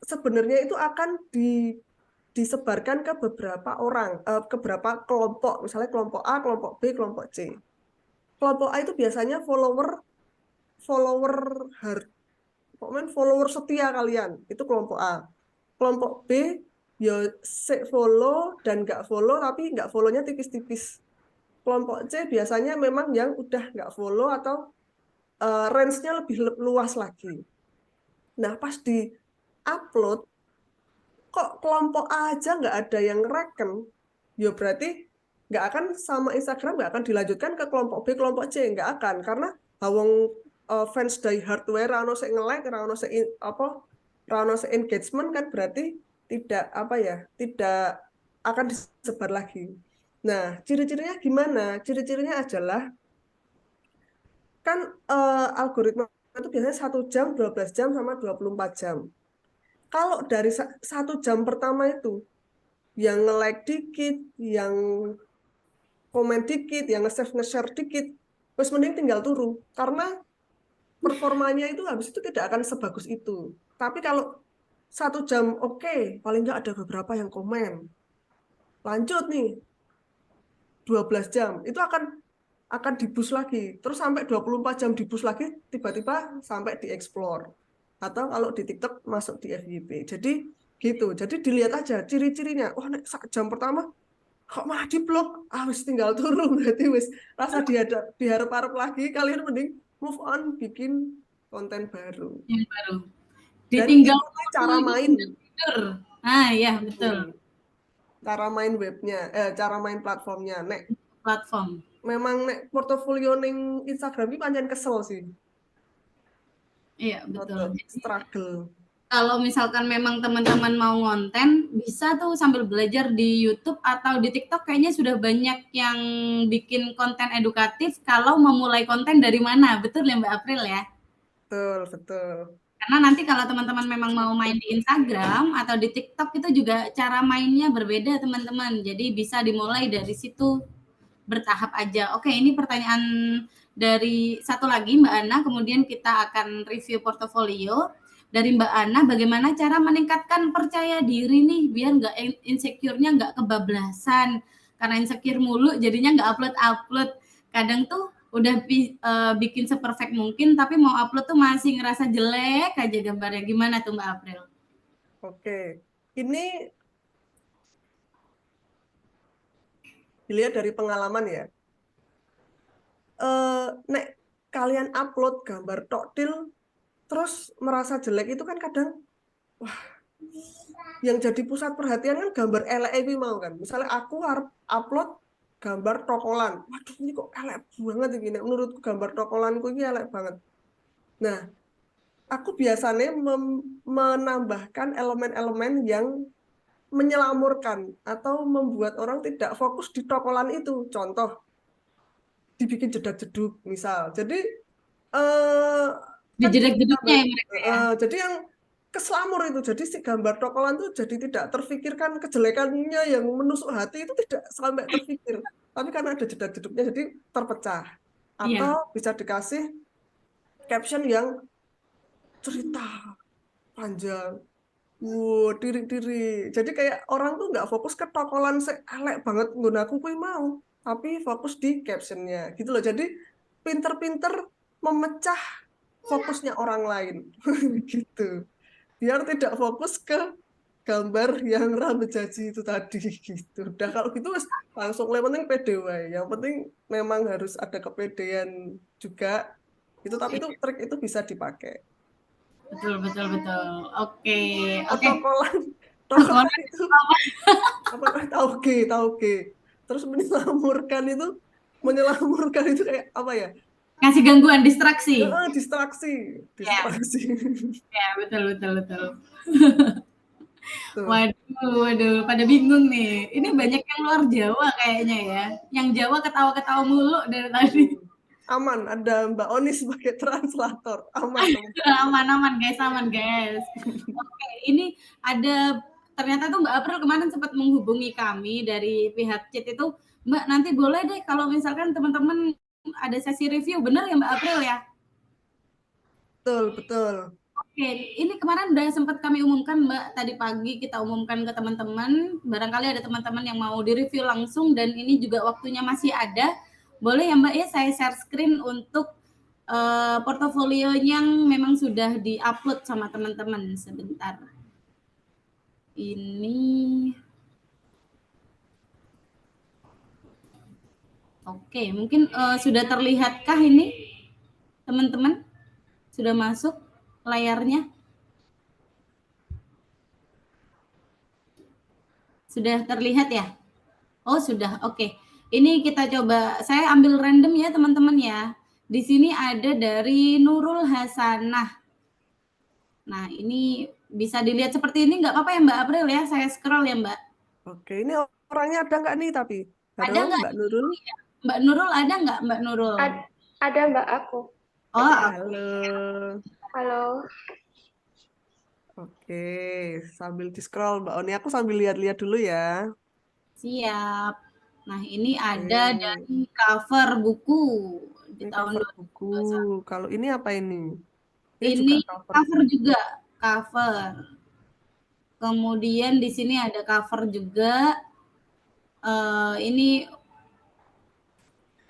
sebenarnya itu akan disebarkan ke beberapa orang, ke beberapa kelompok, misalnya kelompok A, kelompok B, kelompok C. Kelompok A itu biasanya follower follower hard, pokoknya follower setia kalian, itu kelompok A. Kelompok B, ya follow dan nggak follow, tapi nggak follownya tipis-tipis. Kelompok C biasanya memang yang udah nggak follow atau range-nya lebih luas lagi. Nah, pas di upload, kok kelompok A aja nggak ada yang reken, ya berarti nggak akan sama Instagram nggak akan dilanjutkan ke kelompok B, kelompok C, nggak akan, karena hawong fans die hardware rano se nge-like, rano se apa, rano se engagement kan berarti tidak apa ya, tidak akan disebar lagi. Nah, ciri-cirinya gimana? Ciri-cirinya adalah kan algoritma itu biasanya 1 jam, 12 jam, sama 24 jam. Kalau dari 1 jam pertama itu yang nge-like dikit, yang komen dikit, yang nge-save nge-share dikit, wes mending tinggal turu. Karena performanya itu habis itu tidak akan sebagus itu. Tapi kalau 1 jam oke, paling nggak ada beberapa yang komen. Lanjut nih, 12 jam, itu akan dibus lagi. Terus sampai 24 jam dibus lagi, tiba-tiba sampai di explore. Atau kalau di TikTok masuk di FYP. Jadi gitu. Jadi dilihat aja ciri-cirinya. Oh, nek 1 jam pertama kok malah diblok. Ah, wis tinggal turun berarti wis rasa diharap-harap lagi. Kalian mending move on, bikin konten baru. Yang baru. Dan Ditinggal ikuti cara main. tidur. Ah, iya, betul. Cara main webnya, cara main platformnya. Nek Platform. memang nek portofolio ning Instagram ini pancen kesel sih. Iya, betul. Struggle. Kalau misalkan memang teman-teman mau ngonten, bisa tuh sambil belajar di YouTube atau di TikTok kayaknya sudah banyak yang bikin konten edukatif kalau memulai konten dari mana. Betul ya Mbak April ya? Betul, betul. Karena nanti kalau teman-teman memang mau main di Instagram atau di TikTok itu juga cara mainnya berbeda teman-teman. Jadi bisa dimulai dari situ bertahap aja. Oke, ini pertanyaan dari satu lagi Mbak Ana, kemudian kita akan review portofolio. Dari Mbak Ana, bagaimana cara meningkatkan percaya diri nih biar nggak insecure-nya nggak kebablasan. Karena insecure mulu jadinya nggak upload-upload. Kadang tuh udah bikin seperfect mungkin tapi mau upload tuh masih ngerasa jelek aja gambarnya. Gimana tuh Mbak April? Oke. Ini dilihat dari pengalaman ya. Nek kalian upload gambar toktil terus merasa jelek itu kan kadang wah, yang jadi pusat perhatian kan gambar elek ini mau kan. Misalnya aku harus upload gambar tokolan. Waduh, ini kok elek banget ini. Menurutku gambar tokolanku ini elek banget. Nah, aku biasanya menambahkan elemen-elemen yang menyelamurkan atau membuat orang tidak fokus di tokolan itu. Contoh, dibikin jedak-jeduk misal. Jadi kan Dijedek-jeduknya ya mereka ya. jadi yang keselamur itu, jadi si gambar tokolan itu jadi tidak terfikirkan kejelekannya yang menusuk hati itu tidak sampai terfikir, tapi karena ada jedak-jeduknya jadi terpecah. Atau Iya. bisa dikasih caption yang cerita panjang, diri-diri. Jadi kayak orang tuh nggak fokus ke tokolan elek banget nggunaku kui mau, tapi fokus di captionnya gitu loh. Jadi pinter-pinter memecah fokusnya orang lain gitu. Biar tidak fokus ke gambar yang rambut jaji itu tadi gitu. Udah kalau gitu langsung yang penting pede wae. Yang penting memang harus ada kepedean juga. Itu tapi itu trik itu bisa dipakai. Betul, betul, betul. Oke, oke. Tokolan Tokolan itu apa tauge. Terus menyelamurkan itu kayak apa ya? ngasih gangguan, distraksi. Distraksi. Ya, ya, betul, betul, betul. Tuh. Waduh, waduh, pada bingung nih. Ini banyak yang luar Jawa kayaknya ya. Yang Jawa ketawa-ketawa mulu dari tadi. Aman, ada Mbak Oni sebagai translator. Aman. Aman-aman guys, aman guys. Oke, ini ada ternyata tuh Mbak April kemarin sempat menghubungi kami dari pihak CIT itu, Mbak nanti boleh deh kalau misalkan teman-teman ada sesi review, benar ya Mbak April ya? Betul, betul. Oke, ini kemarin udah sempat kami umumkan Mbak, tadi pagi kita umumkan ke teman-teman, barangkali ada teman-teman yang mau di-review langsung dan ini juga waktunya masih ada. Boleh ya Mbak ya saya share screen untuk portofolio yang memang sudah di-upload sama teman-teman sebentar. Ini oke, mungkin sudah terlihatkah ini teman-teman? Sudah masuk layarnya? Sudah terlihat ya? Oh, sudah. Oke. Ini kita coba saya ambil random ya, teman-teman ya. Di sini ada dari Nurul Hasanah. Nah, ini bisa dilihat seperti ini nggak apa-apa ya Mbak April ya? Saya scroll ya Mbak. Oke, ini orangnya ada nggak nih tapi? Ada Halo, nggak? Mbak Nurul? Mbak Nurul ada nggak Mbak Nurul? Ada Mbak aku. Oh, Halo. Halo. Oke, sambil di-scroll Mbak Oni. Aku sambil lihat-lihat dulu ya. siap. Nah, ini ada dari cover buku. di Ini tahun cover 2021. buku. Kalau ini apa ini? Ini Ini juga cover cover buku. juga, cover. Kemudian di sini ada cover juga. Ini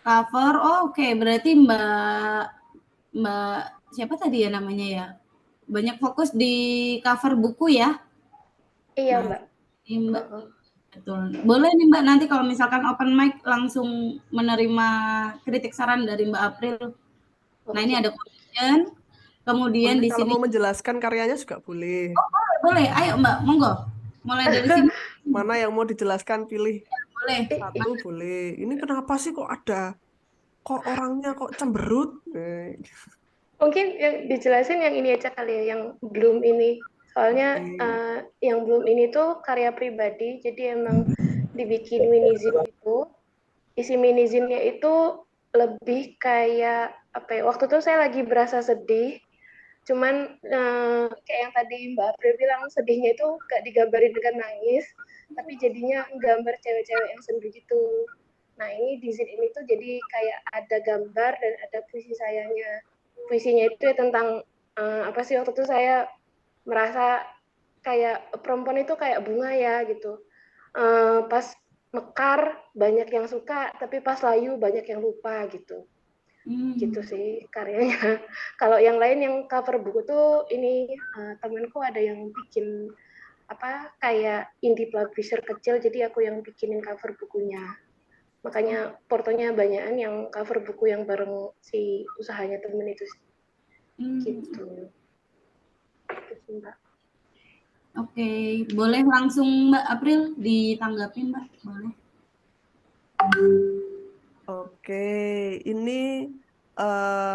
cover. Oh, oke, berarti Mbak siapa tadi ya namanya ya? Banyak fokus di cover buku ya. Iya, Nah, Mbak. ini Mbak Heeh. betul. Boleh nih Mbak nanti kalau misalkan open mic langsung menerima kritik saran dari Mbak April. Nah, ini Oke. ada caption. Kemudian Boleh di kalau sini mau menjelaskan karyanya juga boleh. boleh. Ayo Mbak, monggo. Mulai dari sini. Mana yang mau dijelaskan pilih Boleh. satu boleh. Ini kenapa sih kok orangnya kok cemberut? Mungkin yang dijelasin yang ini aja kali ya, yang Bloom ini. Soalnya Oke. yang Bloom ini tuh karya pribadi, jadi emang dibikin minizine itu. Isi minizinnya itu lebih kayak apa ya? Waktu itu saya lagi berasa sedih, cuman kayak yang tadi Mbak April bilang sedihnya itu gak digambarin dengan nangis, tapi jadinya gambar cewek-cewek yang sedih gitu. Nah ini di zin ini tuh jadi kayak ada gambar dan ada puisi sayanya. Puisinya itu ya tentang apa sih, waktu itu saya merasa kayak perempuan itu kayak bunga ya gitu. Pas mekar banyak yang suka, tapi pas layu banyak yang lupa gitu. Gitu sih karyanya. Kalau yang lain yang cover buku tuh ini temanku ada yang bikin apa kayak indie publisher kecil, jadi aku yang bikinin cover bukunya. Makanya portonya banyakan yang cover buku yang bareng si usahanya temen itu sih. Gitu. Gitu sih, Mbak. Oke, boleh langsung Mbak April ditanggapi Mbak, boleh. Oke, ini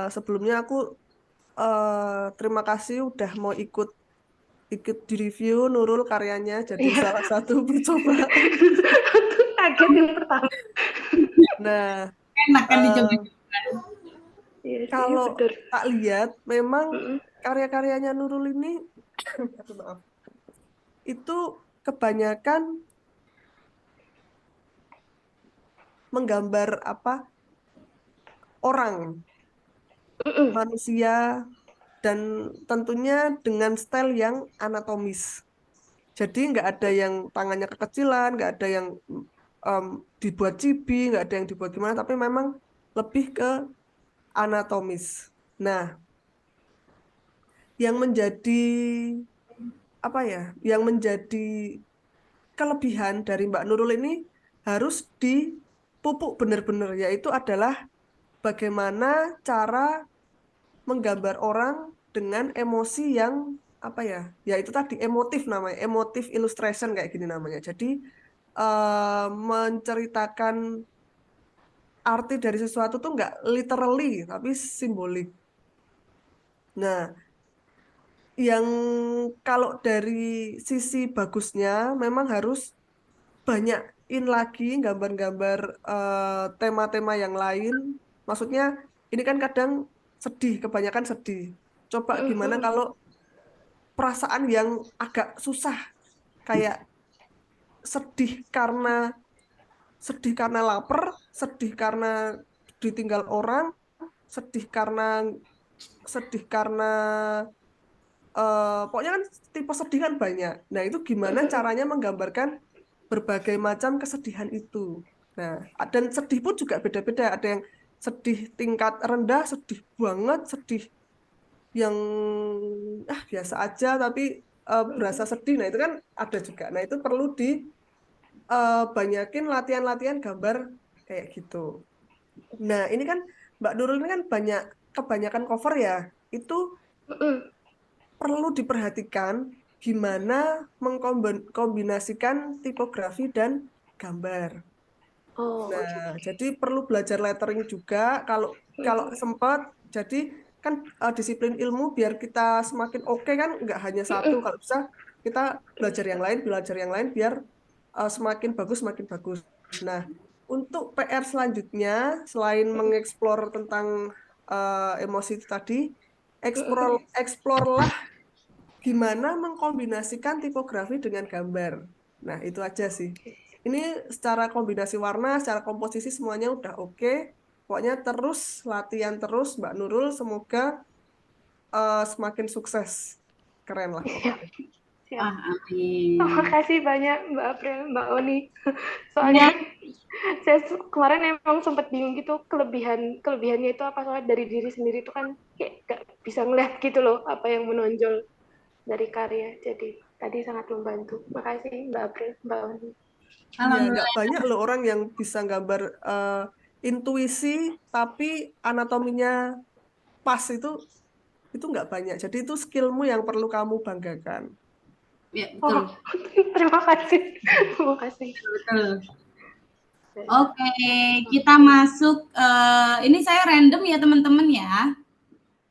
sebelumnya aku terima kasih udah mau ikut di review Nurul karyanya jadi Iya. salah satu percobaan. Kaget yang pertama. Nah, Enak kan dicoba. eh, Iya sih, kalau betul. tak lihat memang Mm-mm. karya-karyanya Nurul ini aduh, maaf, itu kebanyakan menggambar apa orang, Mm-mm. manusia dan tentunya dengan style yang anatomis. Jadi nggak ada yang tangannya kekecilan, nggak ada yang dibuat cibi, nggak ada yang dibuat gimana, tapi memang lebih ke anatomis. Nah, yang menjadi apa ya? Yang menjadi kelebihan dari Mbak Nurul ini harus dipupuk benar-benar, yaitu adalah bagaimana cara menggambar orang dengan emosi yang apa ya? Ya itu tadi emotif namanya, emotif illustration kayak gini namanya. Jadi menceritakan arti dari sesuatu tuh nggak literally tapi simbolik. Nah, yang kalau dari sisi bagusnya memang harus banyakin lagi gambar-gambar tema-tema yang lain. Maksudnya ini kan kadang sedih, kebanyakan sedih. Coba gimana Mm-mm. kalau perasaan yang agak susah, kayak sedih karena lapar, sedih karena ditinggal orang, sedih karena sedih karena pokoknya kan tipe sedih kan banyak. Nah, itu gimana Mm-mm. caranya menggambarkan berbagai macam kesedihan itu. Nah, dan sedih pun juga beda-beda. Ada yang sedih tingkat rendah, sedih banget, sedih yang biasa aja tapi berasa sedih. Nah, itu kan ada juga. Nah, itu perlu banyakin latihan-latihan gambar kayak gitu. Nah, ini kan Mbak Nurul ini kan kebanyakan cover ya. Itu Mm-mm. perlu diperhatikan gimana mengkombinasikan tipografi dan gambar. Oh, Nah, gitu. jadi perlu belajar lettering juga kalau kalau Mm-mm. sempat. Jadi kan disiplin ilmu biar kita semakin oke kan nggak hanya satu. Mm-mm. Kalau bisa kita belajar yang lain biar semakin bagus. Nah, untuk PR selanjutnya selain Mm-mm. mengeksplor tentang emosi itu tadi, Mm-mm. eksplorlah gimana mengkombinasikan tipografi dengan gambar. Nah, itu aja sih. Ini secara kombinasi warna, secara komposisi semuanya udah oke. Pokoknya terus latihan terus Mbak Nurul, semoga semakin sukses. Keren lah Siap, pokoknya. siap. Ah, Terima amin. kasih banyak Mbak April, Mbak Oni. Ya, Soalnya saya kemarin emang sempat bingung gitu kelebihannya itu apa, soalnya dari diri sendiri itu kan kayak gak bisa ngeliat gitu loh apa yang menonjol dari karya. Jadi tadi sangat membantu. Makasih Mbak April, Mbak Oni. Iya, nggak alhamdulillah. banyak loh orang yang bisa gambar intuisi, tapi anatominya pas itu nggak banyak. Jadi itu skillmu yang perlu kamu banggakan. Ya, Oh, betul. terima kasih. Terima kasih. Betul. Oke, kita masuk. Ini saya random ya teman-teman ya.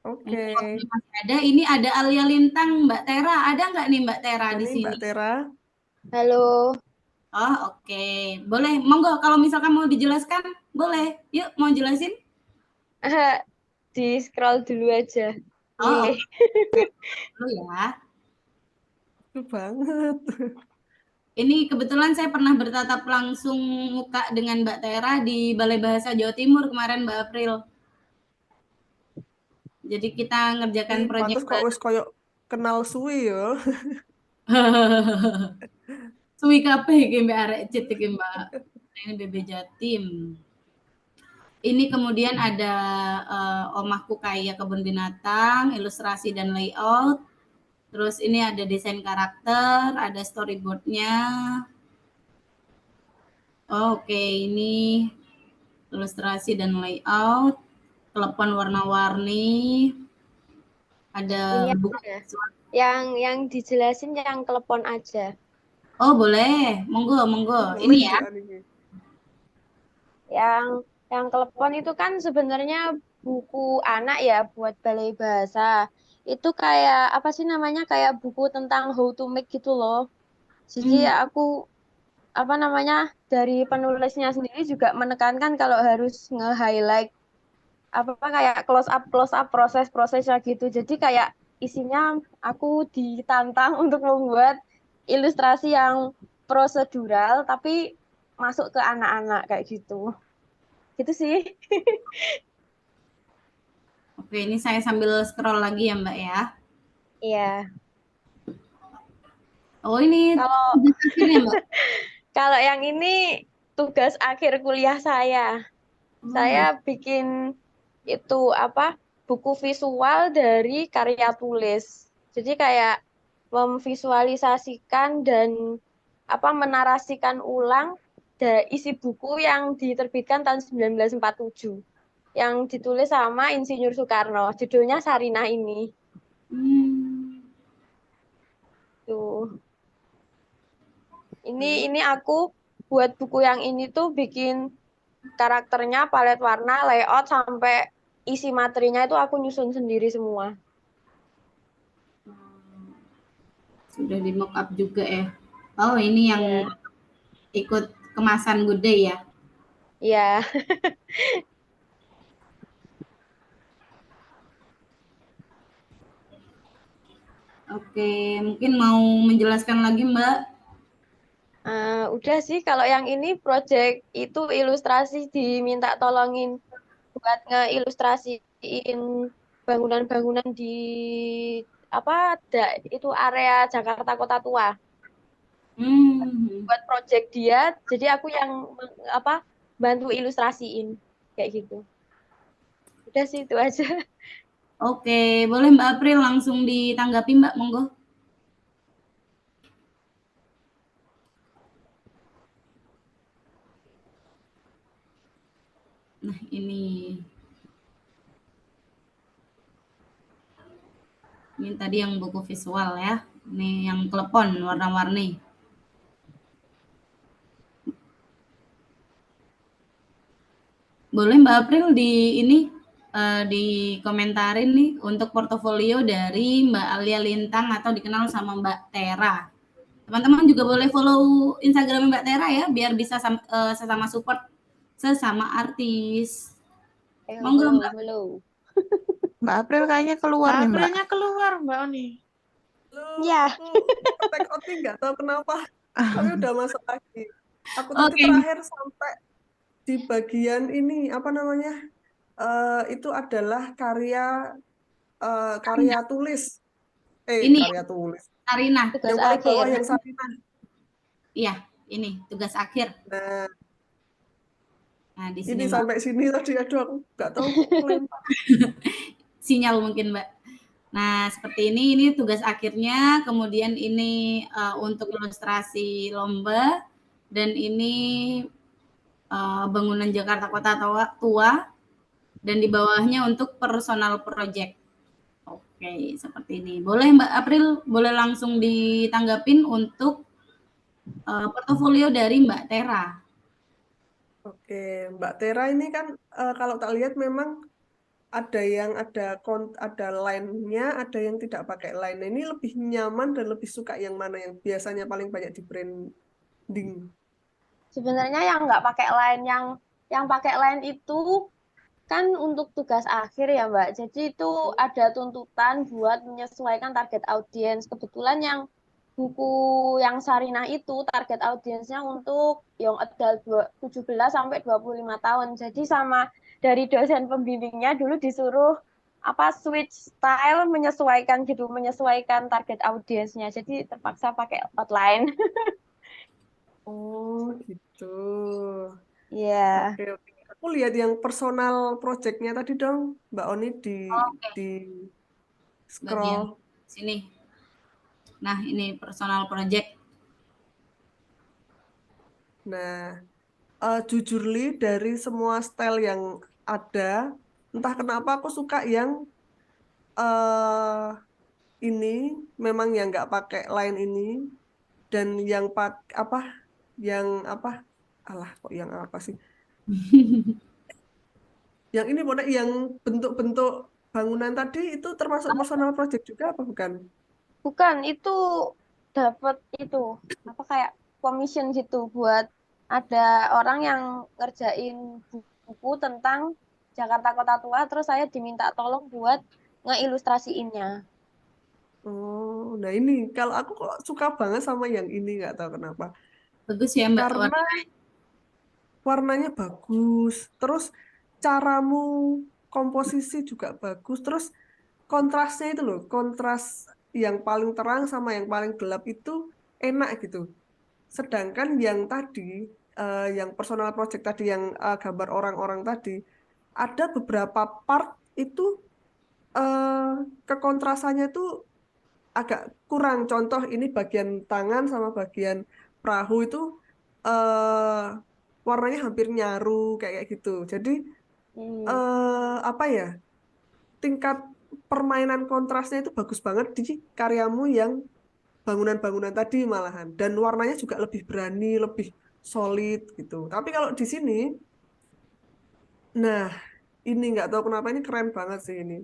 Oke, Mumpung waktunya masih ada. Ini ada Alia Lintang, Mbak Tera. Ada nggak nih Mbak Tera nah di nih Mbak sini? Tera. Halo. Oh, oke. Boleh. Monggo kalau misalkan mau dijelaskan, boleh. Yuk, mau jelasin? Di scroll dulu aja. Oh, Milih. oke. Dulu ya. Itu banget. Ini kebetulan saya pernah bertatap langsung muka dengan Mbak Tera di Balai Bahasa Jawa Timur kemarin, Mbak April. Jadi kita ngerjakan proyek Pantes kok wis koyo kenal suwi ya. suwi kabeh iki Mbak arek cit iki Mbak. Ini BB Jatim. Ini kemudian ada Omahku Kaya Kebun Binatang, ilustrasi dan layout. Terus ini ada desain karakter, ada storyboardnya. Oke, ini ilustrasi dan layout, telepon warna-warni, ada Ini buku. yang dijelasin yang telepon aja. Oh boleh, monggo monggo. Boleh Ini ya. ini. Yang telepon itu kan sebenarnya buku anak ya buat balai bahasa. Itu kayak apa sih namanya, kayak buku tentang how to make gitu loh. Jadi aku apa namanya, dari penulisnya sendiri juga menekankan kalau harus nge-highlight apa kayak close up proses-prosesnya gitu. Jadi kayak isinya aku ditantang untuk membuat ilustrasi yang prosedural tapi masuk ke anak-anak kayak gitu. Gitu sih. Oke, ini saya sambil scroll lagi ya Mbak ya. Iya. Oh ini Kalau tugas akhirnya Mbak. kalau yang ini tugas akhir kuliah saya. Saya bikin itu apa? Buku visual dari karya tulis. Jadi kayak memvisualisasikan dan apa menarasikan ulang isi buku yang diterbitkan tahun 1947 yang ditulis sama Insinyur Soekarno. Judulnya Sarinah ini. Tuh. Ini aku buat buku yang ini tuh bikin karakternya, palet warna, layout sampai isi materinya itu aku nyusun sendiri semua. Sudah di mock up juga ya. Oh ini yang ikut kemasan Good Day ya. Iya. Oke, mungkin mau menjelaskan lagi Mbak. Udah sih, kalau yang ini project itu ilustrasi diminta tolongin buat ngeilustrasiin bangunan-bangunan di apa itu area Jakarta Kota Tua. Buat project dia, jadi aku yang apa bantu ilustrasiin kayak gitu. Udah sih itu aja. Oke, boleh Mbak April langsung ditanggapi Mbak, monggo. Nah ini tadi yang buku visual ya. Ini yang telepon warna-warni. Boleh Mbak April di komentarin nih untuk portofolio dari Mbak Alia Lintang atau dikenal sama Mbak Tera. Teman-teman juga boleh follow Instagram Mbak Tera ya, biar bisa sesama support sesama artis. Monggo Mbak. Mbak April kayaknya keluar nih Mbak. Aprilnya keluar Mbak Oni. Ya. Aku take out nggak tahu kenapa. Tapi udah masuk lagi. Aku tadi terakhir sampai di bagian ini apa namanya? Itu adalah karya tulis. Ini Karya tulis. Sarina. Tugas Yang paling bawah akhir. yang Sarinah. Iya, ini tugas akhir. Nah, Nah, di ini sini Mbak. sampai sini tadi aduh aku nggak tahu kelempar. Sinyal mungkin Mbak. Nah, seperti ini tugas akhirnya, kemudian ini untuk ilustrasi lomba, dan ini bangunan Jakarta Kota Tua, dan di bawahnya untuk personal project. Oke, seperti ini. Boleh Mbak April, boleh langsung ditanggapin untuk portofolio dari Mbak Tera. Oke, Mbak Tera ini kan kalau tak lihat memang ada yang ada line-nya, ada yang tidak pakai line. Nah, ini lebih nyaman dan lebih suka yang mana yang biasanya paling banyak di branding. Sebenarnya yang nggak pakai line, yang pakai line itu kan untuk tugas akhir ya Mbak. Jadi itu ada tuntutan buat menyesuaikan target audiens. Kebetulan yang buku yang Sarinah itu target audiensnya untuk young adult 17 sampai 25 tahun. Jadi sama dari dosen pembimbingnya dulu disuruh apa switch style menyesuaikan gitu, menyesuaikan target audiensnya. Jadi terpaksa pakai outline. Oh, gitu. Iya. Oke, oke. Aku lihat yang personal project-nya tadi dong, Mbak Oni Oke, di bagian scroll. sini. Nah, ini personal project. Nah, jujur Li, dari semua style yang ada, entah kenapa aku suka yang eh ini memang yang nggak pakai line ini dan yang apa yang apa alah kok yang apa sih yang ini pokoknya yang bentuk-bentuk bangunan tadi itu termasuk personal project juga apa bukan? Bukan, itu dapat itu apa kayak commission gitu buat ada orang yang ngerjain buku tentang Jakarta Kota Tua, terus saya diminta tolong buat ngeilustrasiinnya. Oh, nah ini kalau aku kok suka banget sama yang ini nggak tahu kenapa. Bagus ya Mbak Karena warna. warnanya bagus, terus caramu komposisi juga bagus, terus kontrasnya itu loh, kontras yang paling terang sama yang paling gelap itu enak gitu. Sedangkan yang tadi, yang personal project tadi, yang gambar orang-orang tadi, ada beberapa part itu eh, kekontrasannya tuh agak kurang. Contoh ini bagian tangan sama bagian perahu itu eh, warnanya hampir nyaru kayak gitu. Jadi Hmm. apa ya? Tingkat permainan kontrasnya itu bagus banget di karyamu yang bangunan-bangunan tadi malahan. Dan warnanya juga lebih berani, lebih solid gitu. Tapi kalau di sini, nah ini nggak tahu kenapa ini keren banget sih ini.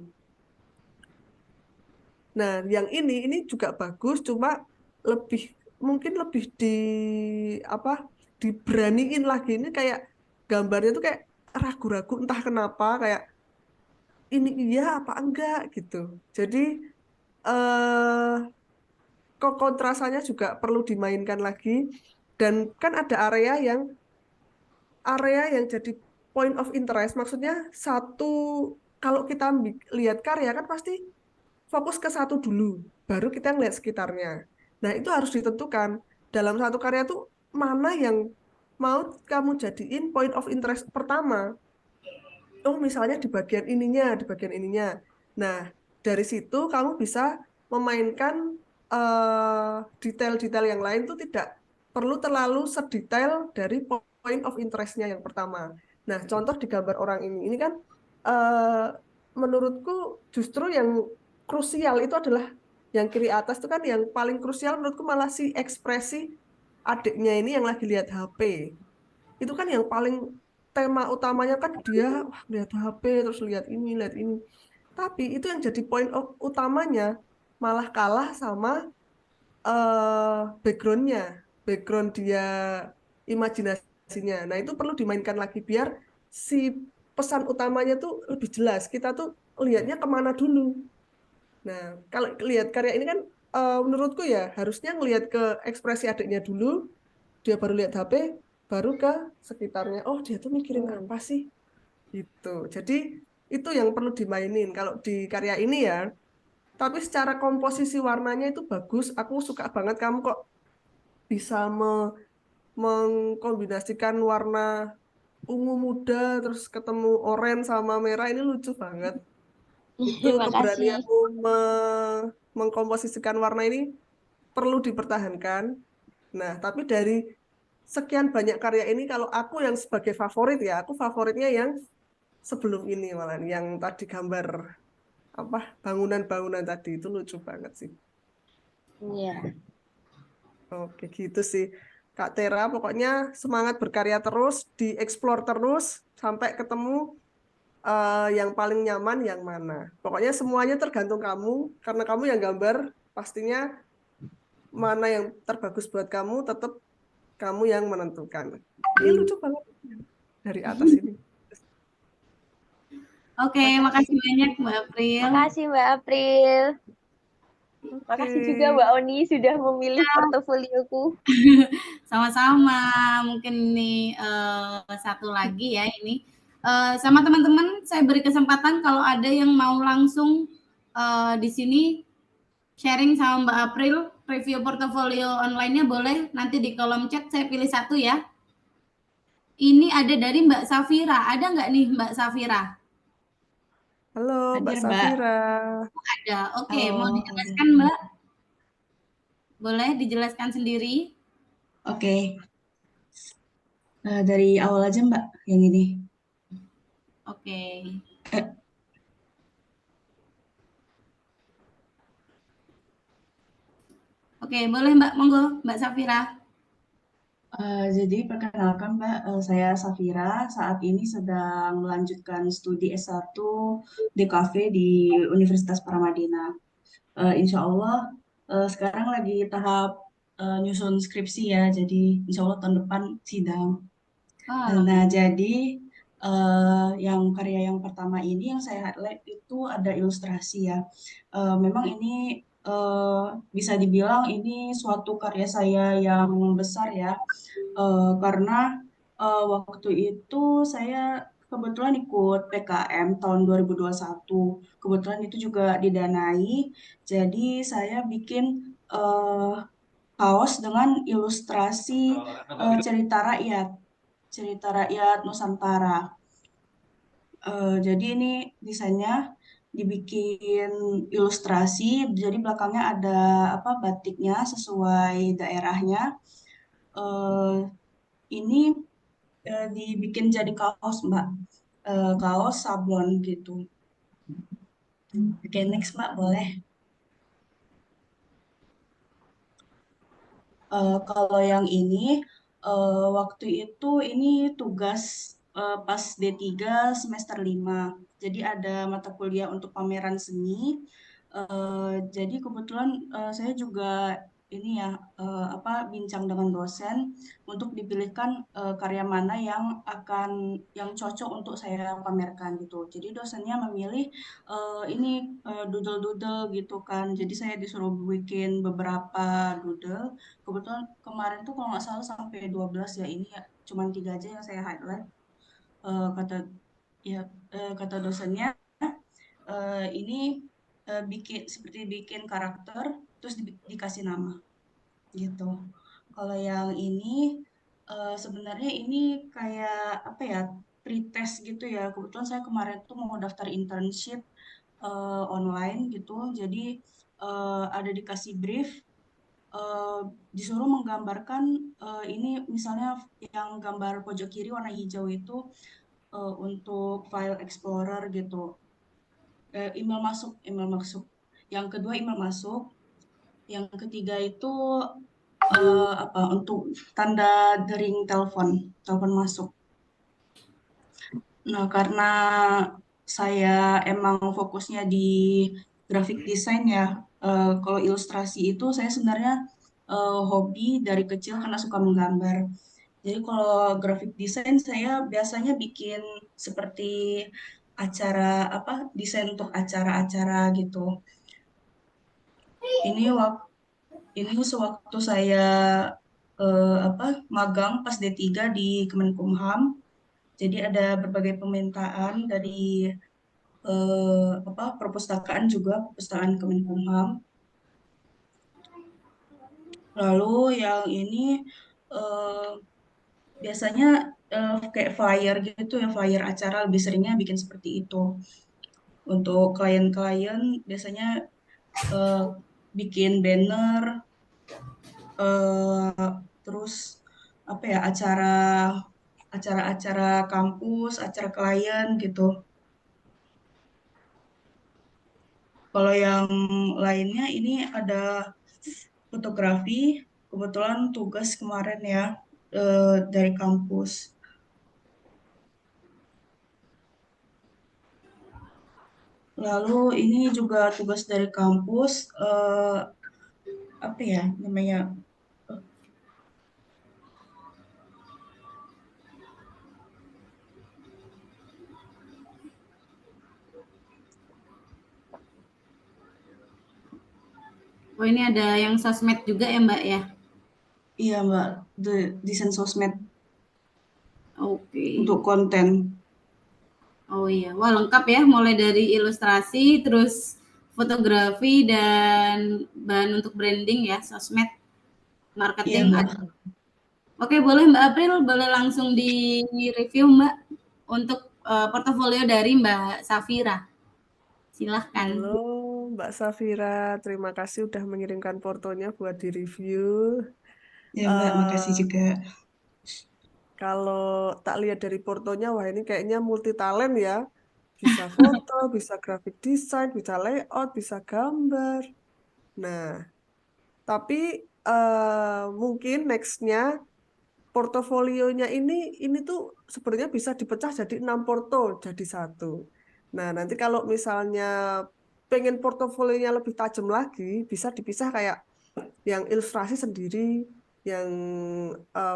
Nah, yang ini juga bagus, cuma lebih mungkin lebih apa diberaniin lagi ini kayak gambarnya tuh kayak ragu-ragu entah kenapa kayak ini iya apa enggak gitu. Jadi eh kok kontrasannya juga perlu dimainkan lagi dan kan ada area yang jadi point of interest. Maksudnya satu kalau kita lihat karya kan pasti fokus ke satu dulu, baru kita ngeliat sekitarnya. Nah, itu harus ditentukan dalam satu karya tuh mana yang mau kamu jadiin point of interest pertama. Oh, misalnya di bagian ininya, di bagian ininya. Nah, dari situ kamu bisa memainkan detail-detail yang lain tuh tidak perlu terlalu sedetail dari point of interest-nya yang pertama. Nah, contoh di gambar orang ini kan eh, menurutku justru yang krusial itu adalah yang kiri atas itu kan yang paling krusial menurutku malah si ekspresi adiknya ini yang lagi lihat HP. Itu kan yang paling tema utamanya kan dia wah, lihat HP terus lihat ini. Tapi itu yang jadi point of utamanya malah kalah sama backgroundnya, background dia imajinasinya. Nah itu perlu dimainkan lagi biar si pesan utamanya tuh lebih jelas. Kita tuh lihatnya kemana dulu. Nah kalau lihat karya ini kan menurutku ya harusnya ngelihat ke ekspresi adiknya dulu, dia baru lihat HP. baru ke sekitarnya, oh dia tuh mikirin apa sih gitu. Jadi itu yang perlu dimainin kalau di karya ini ya. Tapi secara komposisi warnanya itu bagus. Aku suka banget kamu kok bisa mengkombinasikan warna ungu muda terus ketemu oranye sama merah, ini lucu banget. Itu Makasih. keberanianmu mengkomposisikan warna ini perlu dipertahankan. Nah, tapi dari sekian banyak karya ini, kalau aku yang sebagai favorit ya, aku favoritnya yang sebelum ini malah, yang tadi gambar apa bangunan-bangunan tadi itu lucu banget sih. Iya. Oke, gitu sih. Kak Tera, pokoknya semangat berkarya terus, dieksplor terus sampai ketemu yang paling nyaman yang mana. Pokoknya semuanya tergantung kamu, karena kamu yang gambar, pastinya mana yang terbagus buat kamu, tetap kamu yang menentukan. Ini lucu banget dari atas ini. Oke, makasih Makasih. banyak Mbak April. Makasih Mbak April. Makasih juga Oke. Mbak Oni sudah memilih portofolioku. Sama-sama. Mungkin ini satu lagi ya ini. Sama teman-teman saya beri kesempatan kalau ada yang mau langsung di sini sharing sama Mbak April, review portofolio online-nya boleh nanti di kolom chat saya pilih satu ya. Ini ada dari Mbak Safira. Ada nggak nih Mbak Safira? Halo, Mbak Hadir, Mbak. Safira. Ada. Oke, Halo, mau hadir. dijelaskan Mbak? Boleh dijelaskan sendiri? Oke. Dari awal aja, Mbak, yang ini. Oke. Eh, Oke, boleh Mbak, monggo Mbak Safira. jadi perkenalkan, Mbak, saya Safira. Saat ini sedang melanjutkan studi S1 DKV di Universitas Paramadina. Insya Allah, sekarang lagi tahap nyusun skripsi ya, jadi insya Allah tahun depan sidang. Oh, Nah, jadi yang karya yang pertama ini yang saya highlight itu ada ilustrasi ya. Memang ini bisa dibilang ini suatu karya saya yang besar ya, karena waktu itu saya kebetulan ikut PKM tahun 2021. Kebetulan itu juga didanai, jadi saya bikin kaos dengan ilustrasi cerita rakyat Nusantara. Jadi ini desainnya dibikin ilustrasi, jadi belakangnya ada apa batiknya sesuai daerahnya. Ini dibikin jadi kaos, Mbak. Kaos sablon gitu. Oke, next, Mbak, boleh. Kalau yang ini, waktu itu ini tugas pas D3 semester 5. Jadi ada mata kuliah untuk pameran seni. Jadi kebetulan saya juga ini ya apa bincang dengan dosen untuk dipilihkan karya mana yang cocok untuk saya pamerkan gitu. Jadi dosennya memilih ini doodle-doodle gitu kan. Jadi saya disuruh bikin beberapa doodle. Kebetulan kemarin tuh kalau nggak salah sampai 12 ya, ini ya cuman 3 aja yang saya highlight. Kata ya kata dosennya ini seperti bikin karakter terus dikasih nama gitu. Kalau yang ini sebenarnya ini kayak apa ya, pretest gitu ya. Kebetulan saya kemarin tuh mau daftar internship online gitu. Jadi ada dikasih brief, eh, disuruh menggambarkan ini misalnya yang gambar pojok kiri warna hijau itu untuk file explorer gitu. Email masuk. Yang kedua email masuk. Yang ketiga itu apa untuk tanda dering telepon masuk. Nah, karena saya emang fokusnya di graphic design ya. Kalau ilustrasi itu saya sebenarnya hobi dari kecil karena suka menggambar. Jadi kalau graphic design saya biasanya bikin seperti acara apa desain untuk acara-acara gitu. Ini sewaktu saya magang pas D3 di Kemenkumham. Jadi ada berbagai permintaan dari perpustakaan juga, perpustakaan Kemenkumham. Lalu yang ini eh, biasanya kayak flyer gitu ya, flyer acara lebih seringnya bikin seperti itu. Untuk klien-klien biasanya eh, bikin banner, terus apa ya, acara-acara kampus, acara klien gitu. Kalau yang lainnya ini ada fotografi, kebetulan tugas kemarin ya dari kampus. Lalu ini juga tugas dari kampus, apa ya namanya? Oh, ini ada yang sosmed juga ya, Mbak ya? Iya Mbak, desain sosmed Oke. untuk konten. Oh iya, wah lengkap ya, mulai dari ilustrasi, terus fotografi, dan bahan untuk branding ya, sosmed, Iya marketing. Mbak. Oke, boleh Mbak April, boleh langsung di-review Mbak untuk portofolio dari Mbak Safira. Silahkan. Halo Mbak Safira, terima kasih udah mengirimkan portonya buat di-review. Ya Mbak, makasih Eh, juga. Kalau tak lihat dari portonya, wah ini kayaknya multi talent ya. Bisa foto, bisa graphic design, bisa layout, bisa gambar. Nah, tapi mungkin nextnya portofolionya ini tuh sebenarnya bisa dipecah jadi 6 porto jadi satu. Nah, nanti kalau misalnya pengen portofolionya lebih tajam lagi, bisa dipisah kayak yang ilustrasi sendiri, yang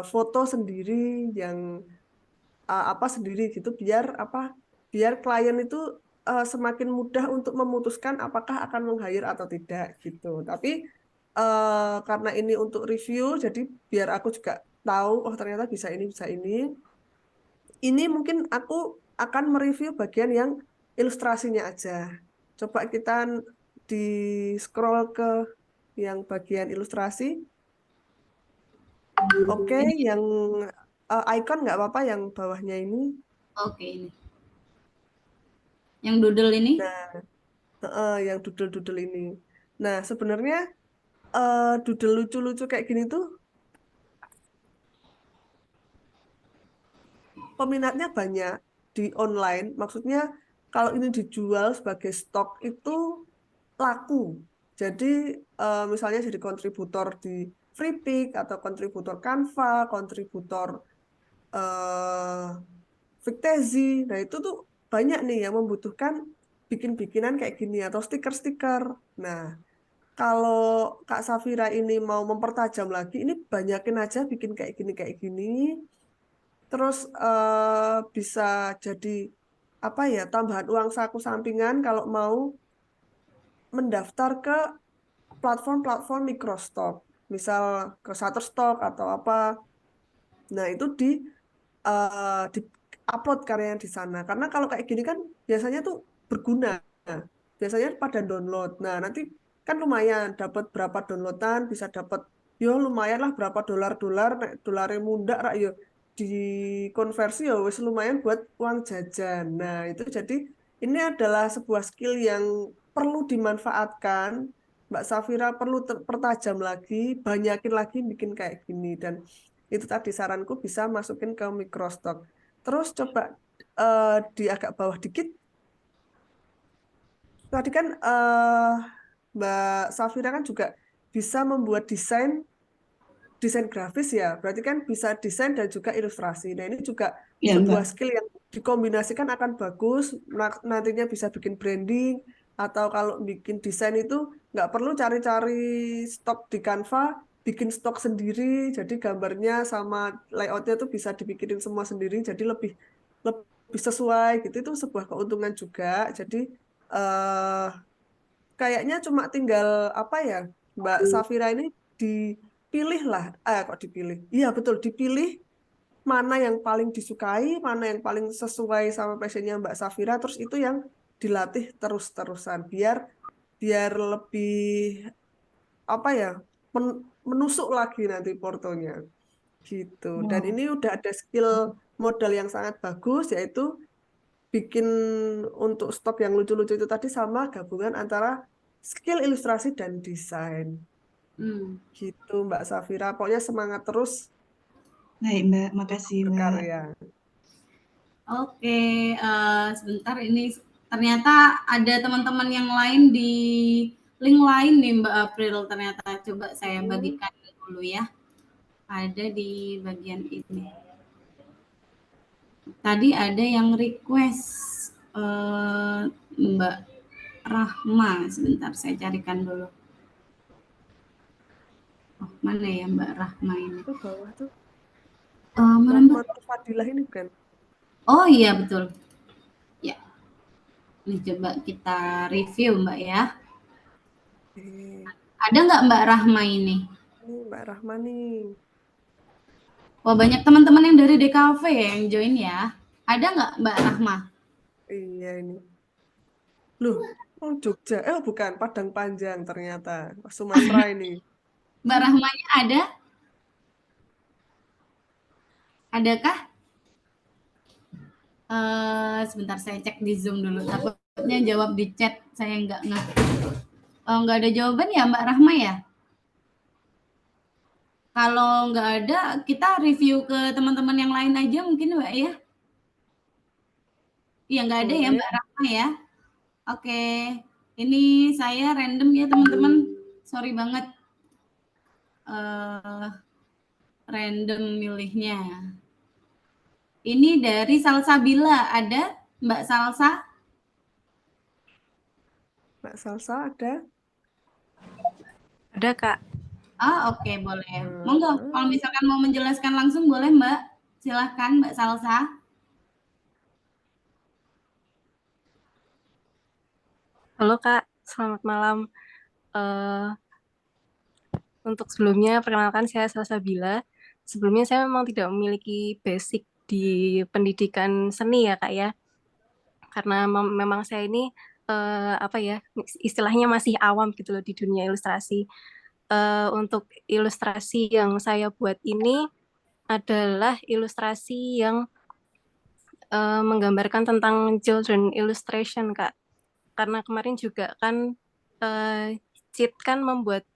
foto sendiri, yang apa sendiri gitu, biar klien itu semakin mudah untuk memutuskan apakah akan meng-hire atau tidak gitu. Tapi karena ini untuk review, jadi biar aku juga tahu, oh ternyata bisa ini, bisa ini. Ini mungkin aku akan mereview bagian yang ilustrasinya aja. Coba kita di scroll ke yang bagian ilustrasi. Oke, Ini, yang icon nggak apa-apa yang bawahnya ini. oke ini. Yang doodle ini? Yang doodle-doodle ini. Nah, sebenarnya doodle lucu-lucu kayak gini tuh peminatnya banyak di online. Maksudnya kalau ini dijual sebagai stok itu laku. Jadi misalnya jadi kontributor di Freepik atau kontributor Canva, kontributor eh Victezi. Nah, itu tuh banyak nih yang membutuhkan bikin-bikinan kayak gini atau stiker-stiker. Nah, kalau Kak Safira ini mau mempertajam lagi, ini banyakin aja bikin kayak gini. Terus bisa jadi apa ya, tambahan uang saku sampingan kalau mau mendaftar ke platform-platform microstock, misal ke Shutterstock atau apa. Nah, itu di upload karyanya di sana. Karena kalau kayak gini kan biasanya tuh berguna. Biasanya pada download. Nah, nanti kan lumayan dapat berapa downloadan, bisa dapat yo lumayan lah berapa dolar-dolar, nek dolarnya mundak rak yo dikonversi ya wis lumayan buat uang jajan. Nah, itu jadi ini adalah sebuah skill yang perlu dimanfaatkan. Mbak Safira perlu pertajam lagi, banyakin lagi bikin kayak gini dan itu tadi saranku bisa masukin ke microstock. Terus coba di agak bawah dikit. Tadi kan Mbak Safira kan juga bisa membuat desain grafis ya. Berarti kan bisa desain dan juga ilustrasi. Nah, ini juga Ya sebuah Mbak. skill yang dikombinasikan akan bagus. Nantinya bisa bikin branding atau kalau bikin desain itu nggak perlu cari-cari stok di Canva, bikin stok sendiri. Jadi gambarnya sama layoutnya tuh bisa dibikinin semua sendiri. Jadi lebih sesuai gitu. Itu sebuah keuntungan juga. Jadi kayaknya cuma tinggal apa ya, Mbak Safira ini di pilihlah, kok dipilih? Iya betul, dipilih mana yang paling disukai, mana yang paling sesuai sama passionnya Mbak Safira, terus itu yang dilatih terus-terusan biar lebih apa ya menusuk lagi nanti portonya gitu. Dan Oh. ini udah ada skill modal yang sangat bagus, yaitu bikin untuk stok yang lucu-lucu itu tadi sama gabungan antara skill ilustrasi dan desain Hmm. gitu Mbak Safira. Pokoknya semangat terus Baik, Mbak. untuk Makasih, Mbak. berkarya. Oke, sebentar ini ternyata ada teman-teman yang lain di link lain nih Mbak April ternyata. Coba saya bagikan dulu ya. Ada di bagian ini. Tadi ada yang request Mbak Rahma. Sebentar saya carikan dulu. Oh, mana ya Mbak Rahma ini? Itu bawah tuh Mana Mbak? Rahmat Fadilah ini bukan? Oh iya betul. Ya, ini coba kita review Mbak ya. Ada nggak Mbak Rahma ini? Ini Mbak Rahma nih. Wah banyak teman-teman yang dari DKV ya yang join ya. Ada nggak Mbak Rahma? Iya ini. Loh, Jogja. Bukan, Padang Panjang ternyata. Sumatera ini. Mbak Rahmanya ada? Adakah? Sebentar saya cek di Zoom dulu. Takutnya jawab di chat saya nggak nggak ada jawaban ya Mbak Rahma ya? Kalau nggak ada, kita review ke teman-teman yang lain aja mungkin Mbak ya? Iya nggak ada ya Boleh. Mbak Rahma ya? Oke, ini saya random ya teman-teman. Sorry banget. Random milihnya. Ini dari Salsabila. Ada Mbak Salsa? Mbak Salsa ada? Ada, Kak. Oke, boleh. Monggo, kalau misalkan mau menjelaskan langsung boleh Mbak. Silahkan Mbak Salsa. Halo, Kak. Selamat malam. Untuk sebelumnya, perkenalkan saya Salsabila. Sebelumnya saya memang tidak memiliki basic di pendidikan seni ya, Kak ya. Karena memang saya ini istilahnya masih awam gitu loh di dunia ilustrasi. Untuk ilustrasi yang saya buat ini adalah ilustrasi yang menggambarkan tentang children illustration, Kak. Karena kemarin juga kan Cid kan membuat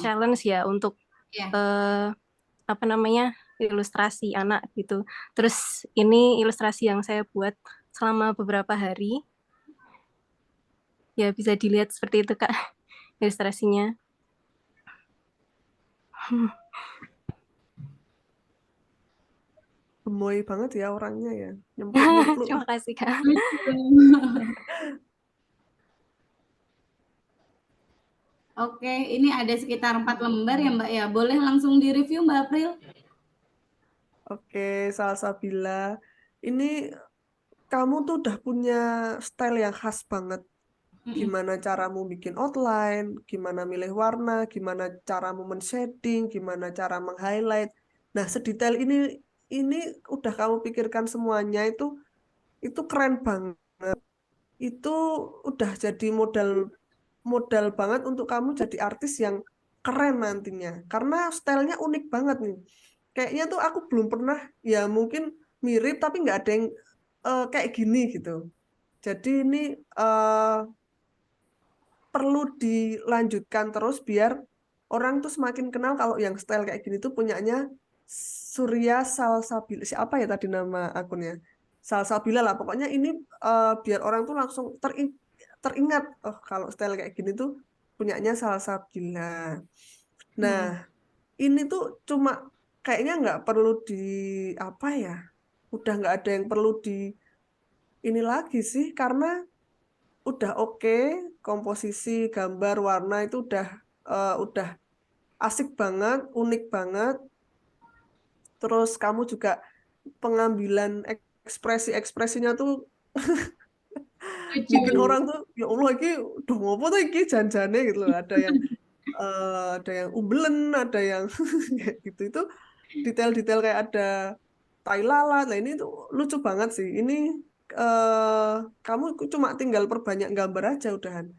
challenge ya untuk ilustrasi anak gitu. Terus ini ilustrasi yang saya buat selama beberapa hari. Ya bisa dilihat seperti itu Kak ilustrasinya. Gemoy banget ya orangnya ya. Nyempluk-nyempluk. Terima kasih Kak. Oke, ini ada sekitar 4 lembar ya Mbak ya. Boleh langsung di-review Mbak April? Oke, Salsabila. Ini kamu tuh udah punya style yang khas banget. Gimana caramu bikin outline, gimana milih warna, gimana caramu men-shading, gimana cara meng-highlight. Nah, sedetail ini udah kamu pikirkan semuanya itu keren banget. Itu udah jadi modal banget untuk kamu jadi artis yang keren nantinya. Karena stylenya unik banget nih. Kayaknya tuh aku belum pernah, ya mungkin mirip tapi nggak ada yang kayak gini gitu. Jadi ini perlu dilanjutkan terus biar orang tuh semakin kenal kalau yang style kayak gini tuh punyanya Surya Salsabila. Siapa ya tadi nama akunnya? Salsabila lah. Pokoknya ini biar orang tuh langsung teringat, oh kalau style kayak gini tuh punyanya Salsabila. Nah, ini tuh cuma kayaknya nggak perlu udah nggak ada yang perlu ini lagi sih, karena udah oke, komposisi, gambar, warna itu udah asik banget, unik banget. Terus kamu juga pengambilan ekspresi-ekspresinya tuh bikin orang tuh ya Allah iki udah ngopo tuh iki janjane gitu loh. Ada yang ada yang umbelen, ada yang kayak gitu. Itu detail-detail kayak ada tai lalat. Nah ini tuh lucu banget sih. Ini kamu cuma tinggal perbanyak gambar aja udahan.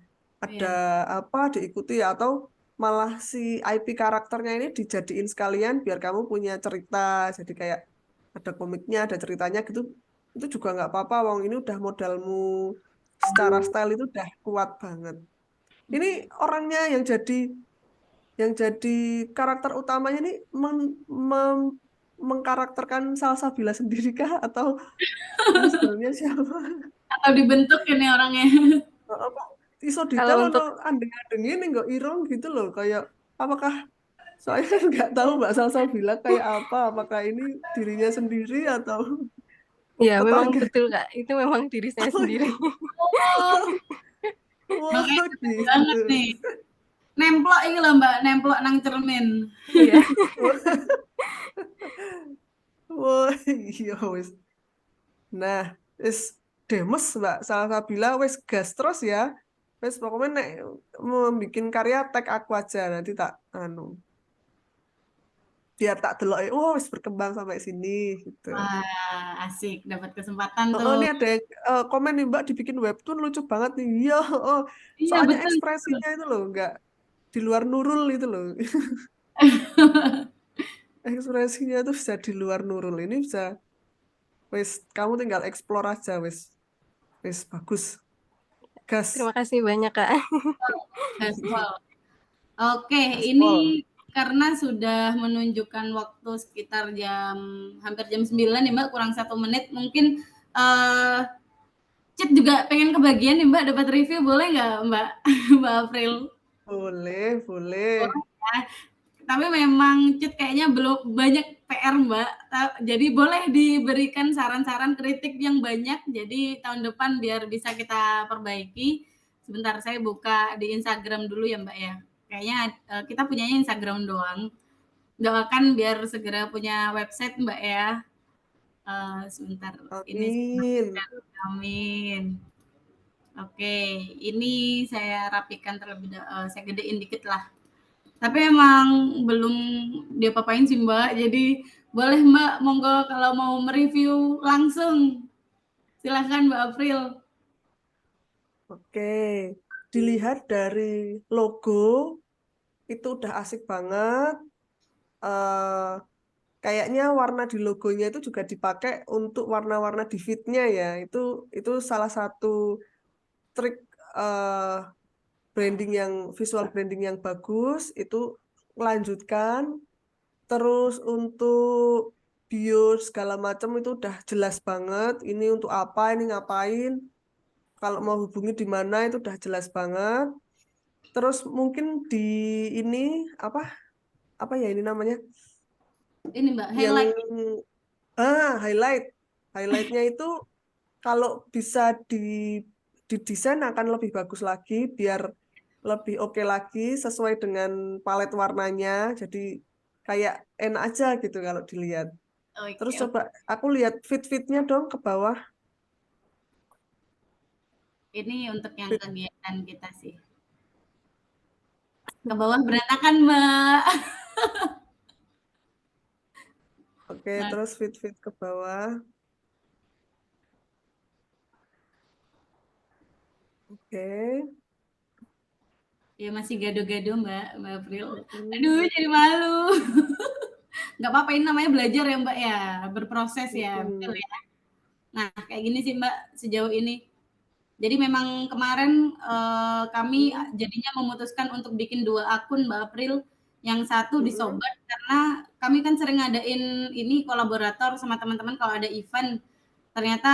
Ada Iya. apa diikuti atau malah si IP karakternya ini dijadiin sekalian biar kamu punya cerita. Jadi kayak ada komiknya, ada ceritanya gitu. Itu juga nggak apa-apa, Wong. Ini udah modalmu secara style itu udah kuat banget. Ini orangnya yang jadi karakter utamanya nih mengkarakterkan Salsabila sendiri kah atau ini sebenarnya siapa? Atau dibentuk ini orangnya. Apa iso Kalau detail ono untuk andeng-andeng ini nggak irong gitu loh kayak apakah saya nggak tahu Mbak Salsabila kayak apa apakah ini dirinya sendiri ya atau memang enggak. betul Kak, itu memang diri saya Oh sendiri. iya. Oh, Wah makanya keren gitu. banget nih. Nemplok ini loh Mbak, nemplok nang cermin. Iya. Wah iya wis. Nah, wis Demes Mbak Salsabila wis gas terus ya. Wis pokoknya nek mau bikin karya tag aku aja nanti tak anu biar tak delok oh wis berkembang sampai sini gitu. Wah, asik dapat kesempatan Oh, tuh. ini ada yang komen nih Mbak dibikin webtoon lucu banget nih. Iya, oh, Iya soalnya betul. ekspresinya itu loh nggak di luar Nurul itu loh. Ekspresinya tuh bisa di luar Nurul. Ini bisa wis kamu tinggal explore aja wis. Wis bagus. Gas. Terima kasih banyak Kak. Gaspol. Oke, Gaspol. ini karena sudah menunjukkan waktu sekitar hampir jam 9 nih Mbak, kurang 1 menit. Mungkin Cit juga pengen kebagian nih Mbak, dapat review boleh nggak Mbak? Mbak April? Boleh, boleh. Boleh ya. Tapi memang Cit kayaknya belum banyak PR Mbak. Jadi boleh diberikan saran-saran kritik yang banyak. Jadi tahun depan biar bisa kita perbaiki. Sebentar saya buka di Instagram dulu ya Mbak ya. Kayaknya kita punyanya Instagram doang. Doakan biar segera punya website Mbak ya. Sebentar. Ini Amin. amin. Oke, ini saya rapikan terlebih dahulu. Saya gedein dikit lah. Tapi emang belum diapa-apain sih Mbak. Jadi boleh Mbak, monggo kalau mau mereview langsung. Silahkan Mbak April. Oke. Dilihat dari logo itu udah asik banget. Eh kayaknya warna di logonya itu juga dipakai untuk warna-warna di feed-nya ya. Itu salah satu trik eh, branding yang visual branding yang bagus. Itu melanjutkan. Terus untuk bio segala macam itu udah jelas banget. Ini untuk apa, ini ngapain. Kalau mau hubungi di mana itu udah jelas banget. Terus mungkin di ini apa ya ini namanya? Ini Mbak, Yang highlight. highlight. Highlightnya itu kalau bisa didesain akan lebih bagus lagi biar lebih oke lagi sesuai dengan palet warnanya. Jadi kayak enak aja gitu kalau dilihat. Terus Oke, coba aku lihat fit-fitnya dong ke bawah. ini untuk yang Fit. kegiatan kita sih. Ke bawah berantakan Mbak. Oke, Nah, terus fit-fit ke bawah. Oke. ya masih gado-gado Mbak April. Aduh, jadi malu. Nggak apa-apa, ini namanya belajar ya Mbak ya, berproses ya, betul ya. Nah, kayak gini sih Mbak sejauh ini. Jadi memang kemarin kami jadinya memutuskan untuk bikin 2 akun Mbak April. Yang satu disobat karena kami kan sering ngadain ini kolaborator sama teman-teman kalau ada event. Ternyata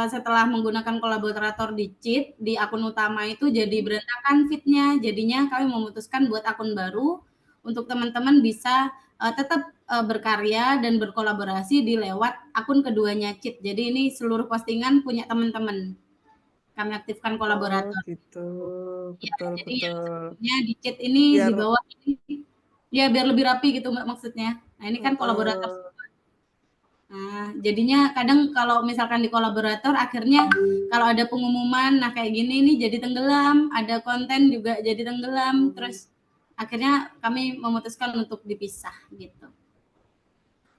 setelah menggunakan kolaborator di Cheat, di akun utama itu jadi berantakan feed-nya. Jadinya kami memutuskan buat akun baru untuk teman-teman bisa tetap berkarya dan berkolaborasi di lewat akun keduanya Cheat. Jadi ini seluruh postingan punya teman-teman. Kami aktifkan Oh kolaborator. gitu, Ya, betul jadi yang betul. sebelumnya di chat ini di Biar bawah ini ya biar lebih rapi gitu Mbak maksudnya. Nah, ini kan kolaborator. Nah, jadinya kadang kalau misalkan di kolaborator akhirnya kalau ada pengumuman nah kayak gini nih jadi tenggelam, ada konten juga jadi tenggelam, terus akhirnya kami memutuskan untuk dipisah gitu.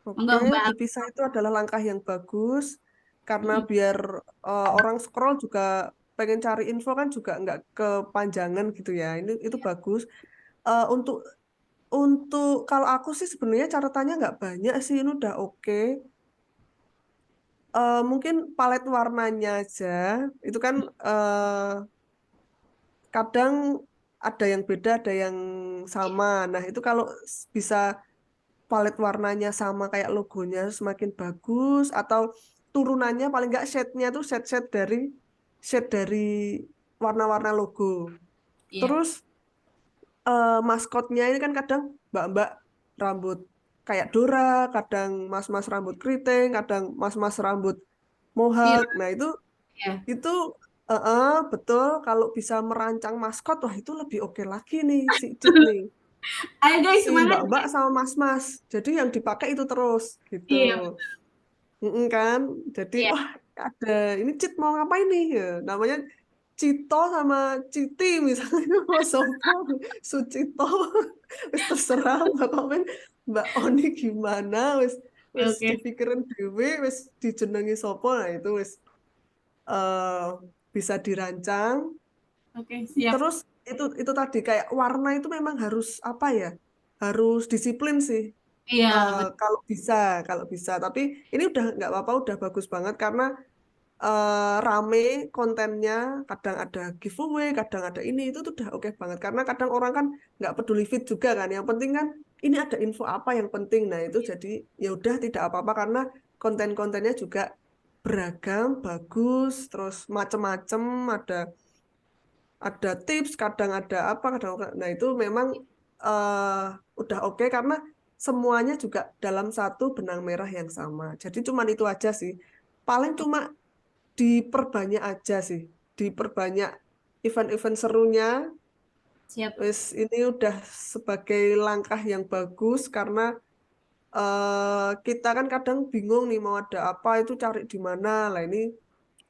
Oke, Monggo Mbak. dipisah itu adalah langkah yang bagus karena biar orang scroll juga pengen cari info kan juga nggak kepanjangan gitu ya. Itu bagus. Untuk kalau aku sih sebenarnya catatannya nggak banyak sih, ini udah oke. Mungkin palet warnanya aja itu kan kadang ada yang beda, ada yang sama. Nah, itu kalau bisa palet warnanya sama kayak logonya semakin bagus, atau turunannya paling nggak shade-nya tuh shade dari warna-warna logo. Iya. Terus maskotnya ini kan kadang mbak-mbak rambut kayak Dora, kadang mas-mas rambut keriting, kadang mas-mas rambut mohawk. Nah, Iya. itu betul, kalau bisa merancang maskot, wah itu lebih oke lagi nih si Cid nih. Ayo guys, Si semangat. mbak-mbak sama mas-mas. Jadi yang dipakai itu terus gitu. Iya. Kan? Jadi Iya. wah ada ini Cid mau ngapain nih ya? Namanya Cito sama Citi misalnya mau sopo Sucito. Wis terserah Mbak Komen, Mbak Oni gimana wis Oke. dipikirin dhewe, wis dijenengi sopo, nah itu wis bisa dirancang. Oke, siap. Terus itu tadi kayak warna itu memang harus apa ya? Harus disiplin sih. Iya, Kalau bisa. Tapi ini udah nggak apa-apa, udah bagus banget karena rame kontennya, kadang ada giveaway, kadang ada ini, itu tuh udah oke banget. Karena kadang orang kan nggak peduli fit juga kan. Yang penting kan ini ada info apa yang penting. Nah itu jadi ya udah tidak apa-apa karena konten-kontennya juga beragam, bagus, terus macem-macem, ada tips, kadang ada apa, nah itu memang udah oke karena semuanya juga dalam satu benang merah yang sama. Jadi cuman itu aja sih. Paling cuma diperbanyak aja sih, diperbanyak event-event serunya. siap. Wis ini udah sebagai langkah yang bagus karena kita kan kadang bingung nih mau ada apa itu cari di mana. Lah ini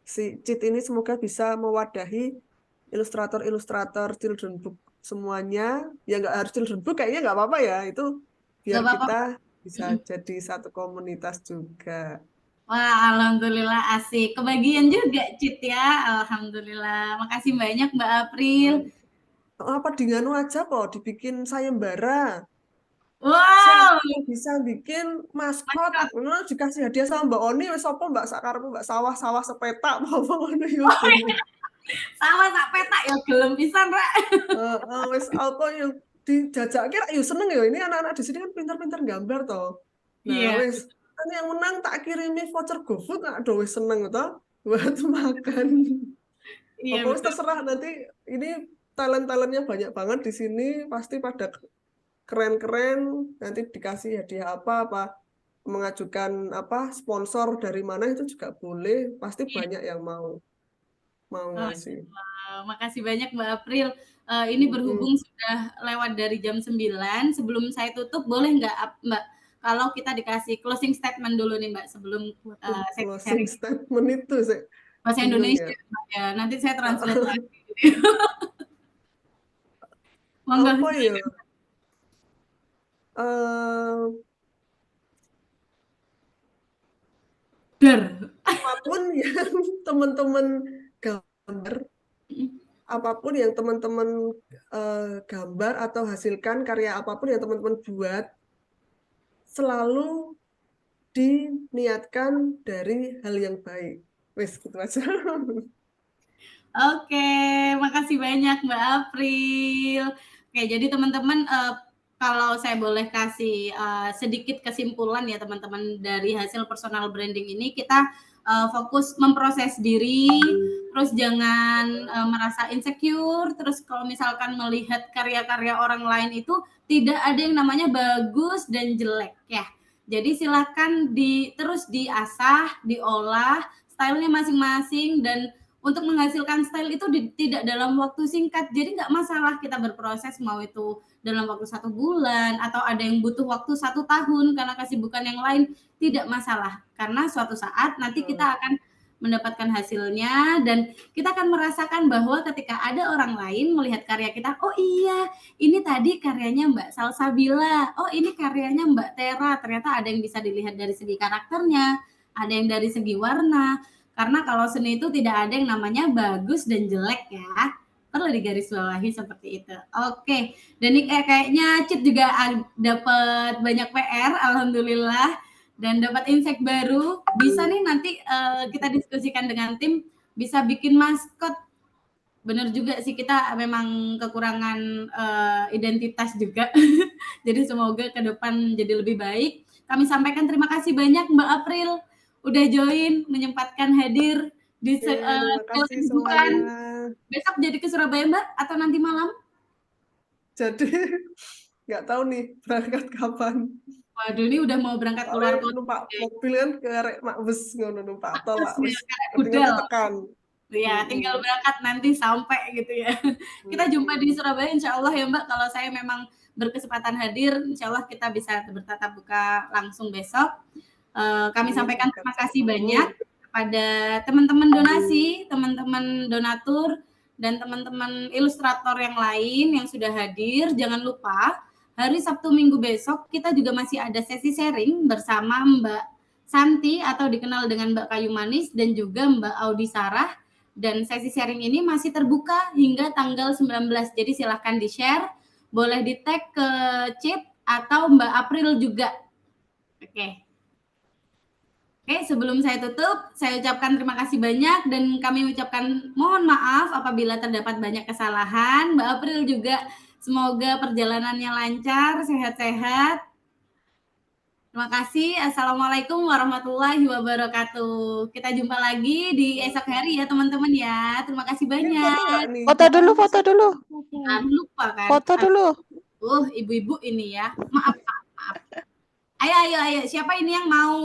si Cid ini semoga bisa mewadahi ilustrator-ilustrator children book semuanya. Ya nggak harus children book, kayaknya nggak apa-apa ya. Itu biar Gak apa-apa. kita bisa jadi satu komunitas juga. Wah, alhamdulillah asik. Kebagian juga, Cid ya. Alhamdulillah. Makasih banyak Mbak April. Apa di nganu aja kok, dibikin sayembara. Wow. Siapa yang bisa bikin maskot? Ngono dikasih hadiah sama Mbak Oni, wis apa Mbak sakarepmu Mbak sawah-sawah sepetak apa ngono yo. Sama sak petak ya gelem pisan, Rek. Wis apa yang dijajake ra yo seneng ya. Ini anak-anak di sini kan pintar-pintar gambar toh. Nah, Iya. wis kan yang menang tak kirimi voucher GoFood, aduh wis seneng toh buat makan. Iya, Apa wis betul. terserah, nanti ini talent-talentnya banyak banget di sini, pasti pada keren-keren, nanti dikasih hadiah apa mengajukan apa sponsor dari mana itu juga boleh, pasti Iya. banyak yang mau ngasih. Makasih banyak Mbak April. Ini berhubung sudah lewat dari jam 9, sebelum saya tutup boleh nggak Mbak, kalau kita dikasih closing statement dulu nih Mbak sebelum saya Closing sharing statement itu sih bahasa bingung Indonesia ya. Mbak, ya. Nanti saya translate lagi. Monggo. Apa ya? Eh, Der. apapun yang teman-teman gambar, apapun yang teman-teman gambar atau hasilkan, karya apapun yang teman-teman buat, selalu diniatkan dari hal yang baik. Wes gitu aja. Oke, makasih banyak Mbak April. Oke, jadi teman-teman kalau saya boleh kasih sedikit kesimpulan ya teman-teman dari hasil personal branding ini, kita fokus memproses diri, terus jangan merasa insecure, terus kalau misalkan melihat karya-karya orang lain itu tidak ada yang namanya bagus dan jelek ya. Jadi silakan terus diasah, diolah stylenya masing-masing, dan untuk menghasilkan style itu tidak dalam waktu singkat. Jadi nggak masalah kita berproses, mau itu dalam waktu 1 bulan atau ada yang butuh waktu 1 tahun karena kesibukan yang lain, tidak masalah. Karena suatu saat nanti kita akan mendapatkan hasilnya, dan kita akan merasakan bahwa ketika ada orang lain melihat karya kita, oh iya, ini tadi karyanya Mbak Salsabila, oh ini karyanya Mbak Tera, ternyata ada yang bisa dilihat dari segi karakternya, ada yang dari segi warna, karena kalau seni itu tidak ada yang namanya bagus dan jelek ya, perlu digarisbawahi seperti itu. Oke, dan ini kayaknya Cit juga dapat banyak PR, alhamdulillah, dan dapat insight baru. Bisa nih nanti kita diskusikan dengan tim, bisa bikin maskot. Bener juga sih, kita memang kekurangan identitas juga. Jadi semoga ke depan jadi lebih baik. Kami sampaikan terima kasih banyak Mbak April udah join, menyempatkan hadir di Terima kasih semuanya. Besok jadi ke Surabaya Mbak atau nanti malam? Jadi nggak tahu nih berangkat kapan. Waduh, ini udah mau berangkat keluar Soalnya kota. numpak mobil kan karek mak bus ngono numpak tol lah wis Kayak penting budal. tekan. Ya, tinggal berangkat nanti sampai gitu ya. Kita jumpa di Surabaya insya Allah ya Mbak. Kalau saya memang berkesempatan hadir, insya Allah kita bisa bertatap muka langsung besok. Kami sampaikan terima kasih banyak kepada teman-teman donasi, teman-teman donatur, dan teman-teman ilustrator yang lain yang sudah hadir. Jangan lupa hari Sabtu Minggu besok kita juga masih ada sesi sharing bersama Mbak Santi atau dikenal dengan Mbak Kayu Manis dan juga Mbak Audi Sarah. Dan sesi sharing ini masih terbuka hingga tanggal 19. Jadi silahkan di-share, boleh di-tag ke Cit atau Mbak April juga. Oke, sebelum saya tutup, saya ucapkan terima kasih banyak dan kami ucapkan mohon maaf apabila terdapat banyak kesalahan. Mbak April juga semoga perjalanannya lancar, sehat-sehat. Terima kasih. Assalamualaikum warahmatullahi wabarakatuh. Kita jumpa lagi di esok hari ya teman-teman ya. Terima kasih banyak. Foto dulu, foto dulu. Lupa kan. Foto dulu. Ibu-ibu ini ya. Maaf. Ayo. Siapa ini yang mau